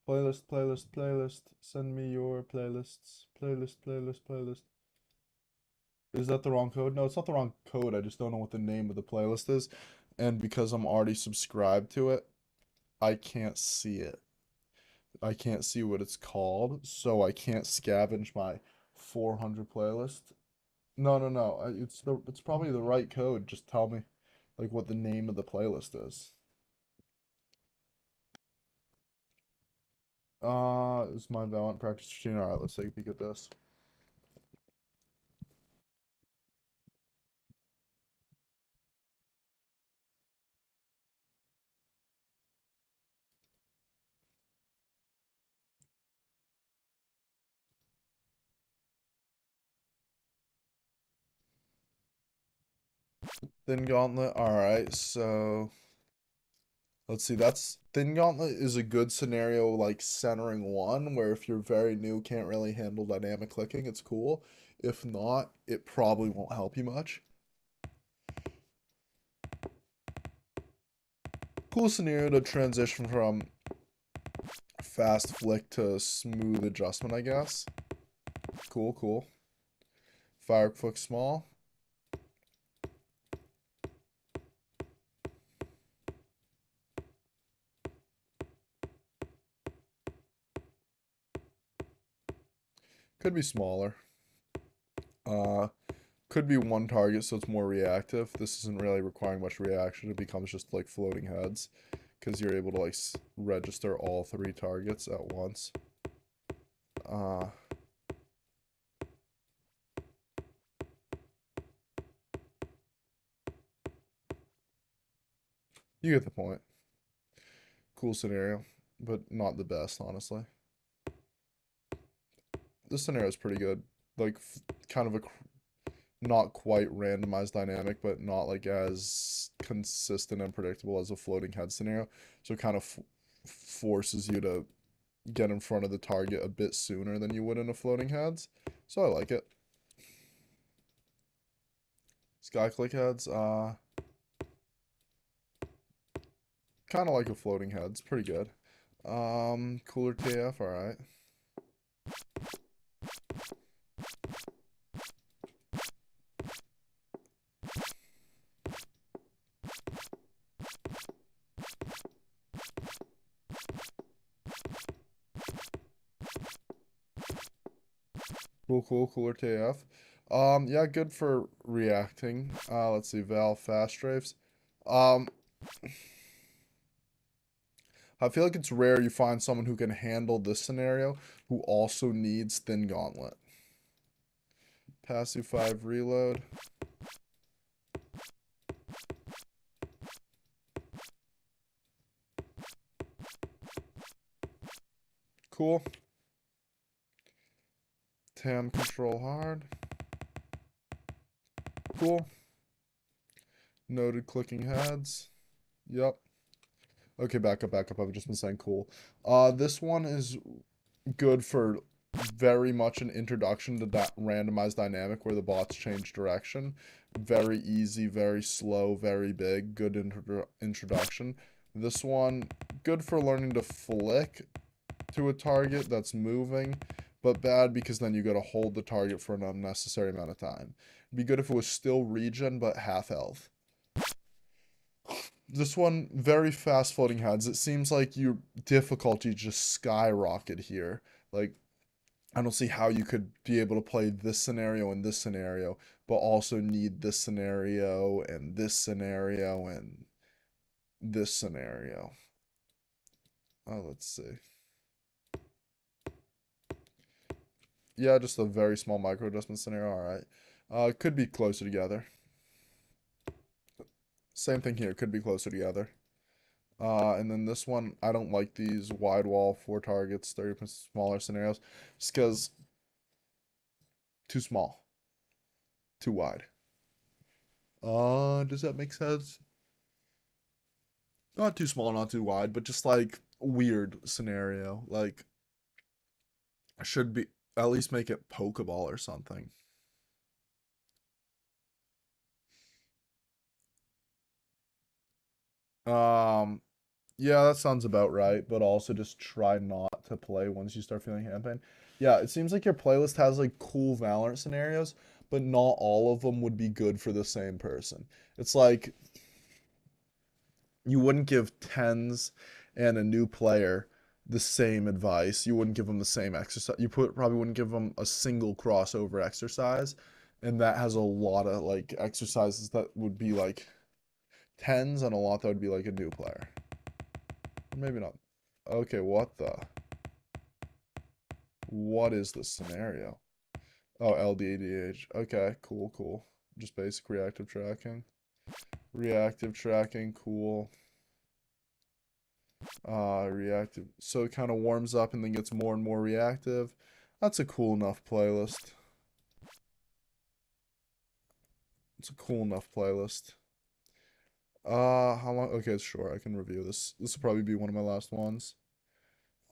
Playlist, playlist, playlist. Send me your playlists. Playlist, playlist, playlist. Is that the wrong code? No, it's not the wrong code. I just don't know what the name of the playlist is. And because I'm already subscribed to it, I can't see it. I can't see what it's called, so I can't scavenge my 400 playlist. No, no, no. It's probably the right code. Just tell me like what the name of the playlist is. It's my Valorant practice routine. All right, let's take a peek at this. Thin Gauntlet. All right, so let's see. That's Thin Gauntlet is a good scenario like centering one, where if you're very new, can't really handle dynamic clicking, it's cool. If not, it probably won't help you much. Cool scenario to transition from fast flick to smooth adjustment, I guess. Cool, cool. Fire flick small. Could be smaller. Could be one target, so it's more reactive. This isn't really requiring much reaction. It becomes just like floating heads, because you're able to like register all 3 targets at once. You get the point. Cool scenario, but not the best, honestly. This scenario is pretty good. Like, kind of a not quite randomized dynamic, but not like as consistent and predictable as a floating head scenario. So it kind of forces you to get in front of the target a bit sooner than you would in a floating heads. So I like it. Sky click heads, kind of like a floating heads, pretty good. Cooler TF, all right. Cool, cool, cooler TF. Yeah, good for reacting. Let's see, Val fast strafes. Um, I feel like it's rare you find someone who can handle this scenario who also needs Thin Gauntlet. Passive 5 reload. Cool. TAM control hard. Cool. Noted clicking heads. Yep. Okay, back up, back up. I've just been saying cool. This one is good for very much an introduction to that randomized dynamic where the bots change direction. Very easy, very slow, very big. Good introduction. This one, good for learning to flick to a target that's moving, but bad because then you gotta hold the target for an unnecessary amount of time. It'd be good if it was still regen, but half health. This one, very fast floating heads. It seems like your difficulty just skyrocket here. Like, I don't see how you could be able to play this scenario and this scenario, but also need this scenario and this scenario and this scenario. Oh, let's see. Yeah, just a very small micro adjustment scenario. All right. Could be closer together. Same thing here. Could be closer together. And then this one, I don't like these wide wall, 4 targets, 30% smaller scenarios, just because too small, too wide. Does that make sense? Not too small, not too wide, but just like weird scenario. Like, should be at least make it Pokeball or something. Um, yeah, that sounds about right, but also just try not to play once you start feeling hand pain. Yeah, it seems like your playlist has like cool Valorant scenarios, but not all of them would be good for the same person. It's like you wouldn't give tens and a new player the same advice. You wouldn't give them the same exercise. Probably wouldn't give them a single crossover exercise, and that has a lot of like exercises that would be like tens and a lot that would be like a new player. Or maybe not. Okay, what is this scenario? Oh, LDADH. Okay, cool, cool. Just basic reactive tracking. Reactive tracking, cool. Reactive. So it kind of warms up and then gets more and more reactive. That's a cool enough playlist. It's a cool enough playlist. How long? Okay, sure. I can review this. This will probably be one of my last ones.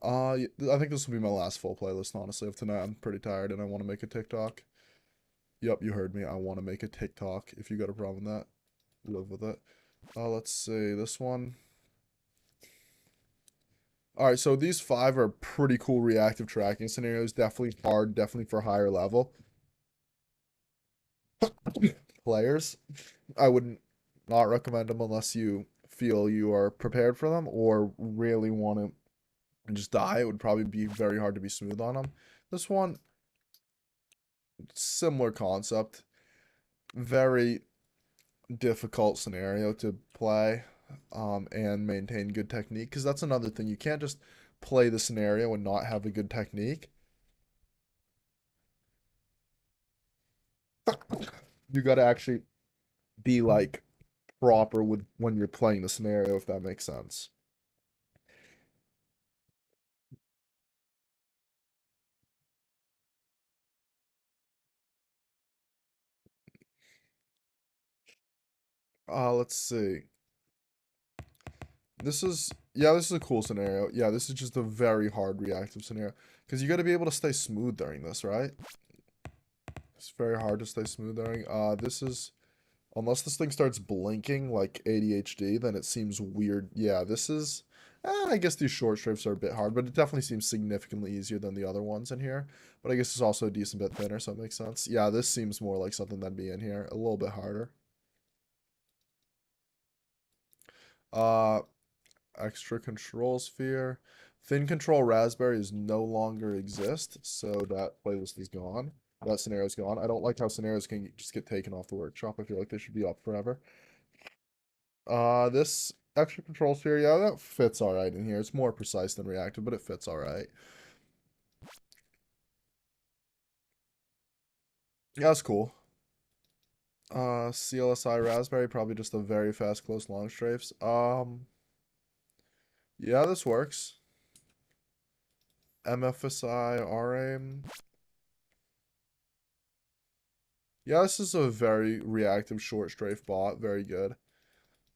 I think this will be my last full playlist, honestly, of tonight. I'm pretty tired and I want to make a TikTok. Yep, you heard me. I want to make a TikTok. If you got a problem with that, live with it. Let's see. This one. Alright, so these five are pretty cool reactive tracking scenarios. Definitely hard, definitely for higher level players. I wouldn't not recommend them unless you feel you are prepared for them or really want to just die. It would probably be very hard to be smooth on them. This one, similar concept. Very difficult scenario to play and maintain good technique, because that's another thing. You can't just play the scenario and not have a good technique. You got to actually be like proper with when you're playing the scenario, if that makes sense. Let's see. This is a cool scenario. Yeah, this is just a very hard reactive scenario because you got to be able to stay smooth during this, right? It's very hard to stay smooth during. This is unless this thing starts blinking like ADHD, then it seems weird. Yeah, this is. I guess these short strafes are a bit hard, but it definitely seems significantly easier than the other ones in here. But I guess it's also a decent bit thinner, so it makes sense. Yeah, this seems more like something that'd be in here. A little bit harder. Uh, extra control sphere. Thin control raspberries no longer exist, so that playlist is gone. That scenario's gone. I don't like how scenarios can just get taken off the workshop. I feel like they should be up forever. This extra control sphere, yeah, that fits all right in here. It's more precise than reactive, but it fits all right. Yeah, that's cool. CLSI raspberry, probably just a very fast close long strafes. Yeah, this works. MFSI RAIM. Yeah, this is a very reactive short strafe bot. Very good.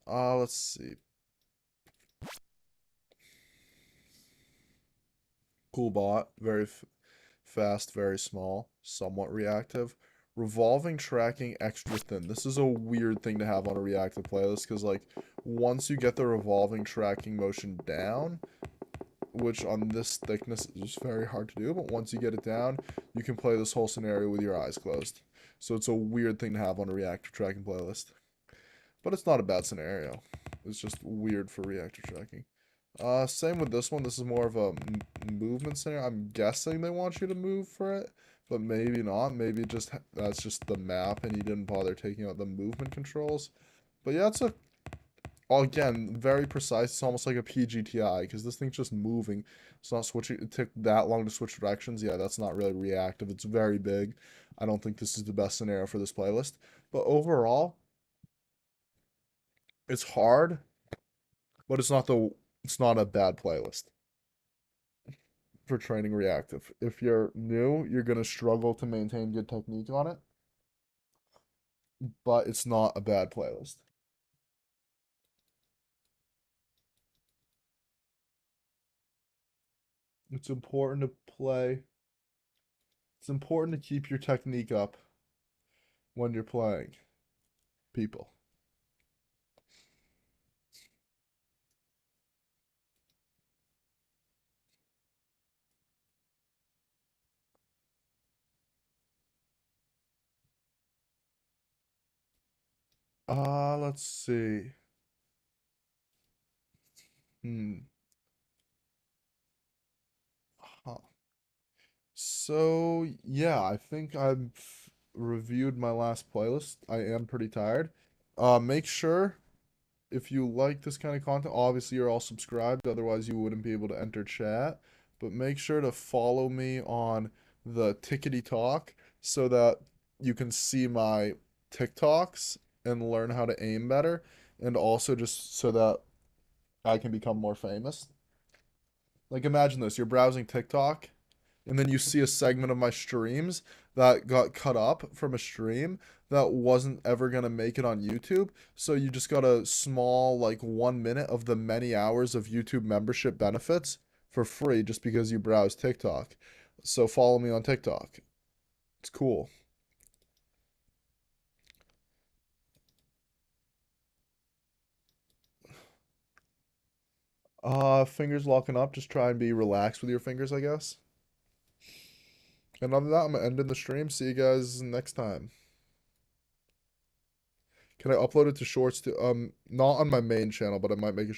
Let's see. Cool bot. Very fast, very small, somewhat reactive. Revolving tracking extra thin. This is a weird thing to have on a reactive playlist because, like, once you get the revolving tracking motion down, which on this thickness is very hard to do, but once you get it down, you can play this whole scenario with your eyes closed. So it's a weird thing to have on a reactive tracking playlist. But it's not a bad scenario. It's just weird for reactive tracking. Same with this one. This is more of a movement scenario. I'm guessing they want you to move for it, but maybe not. Maybe just that's just the map and you didn't bother taking out the movement controls. But yeah, it's a again very precise. It's almost like a PGTI because this thing's just moving. It's not switching. It took that long to switch directions. Yeah, that's not really reactive. It's very big. I don't think this is the best scenario for this playlist. But overall, it's hard, but it's not a bad playlist for training reactive. If you're new, you're gonna struggle to maintain good technique on it, but it's not a bad playlist. It's important to play. It's important to keep your technique up when you're playing people. Let's see. Hmm. Huh. So, yeah, I think I've reviewed my last playlist. I am pretty tired. Make sure if you like this kind of content, obviously you're all subscribed, otherwise you wouldn't be able to enter chat. But make sure to follow me on the Tickety Talk so that you can see my TikToks and learn how to aim better, and also just so that I can become more famous. Like imagine this, you're browsing TikTok and then you see a segment of my streams that got cut up from a stream that wasn't ever going to make it on YouTube. So you just got a small, like 1 minute of the many hours of YouTube membership benefits for free just because you browse TikTok. So follow me on TikTok. It's cool. Fingers locking up. Just try and be relaxed with your fingers, I guess. And other than that, I'm gonna end in the stream. See you guys next time. Can I upload it to shorts to not on my main channel, but I might make a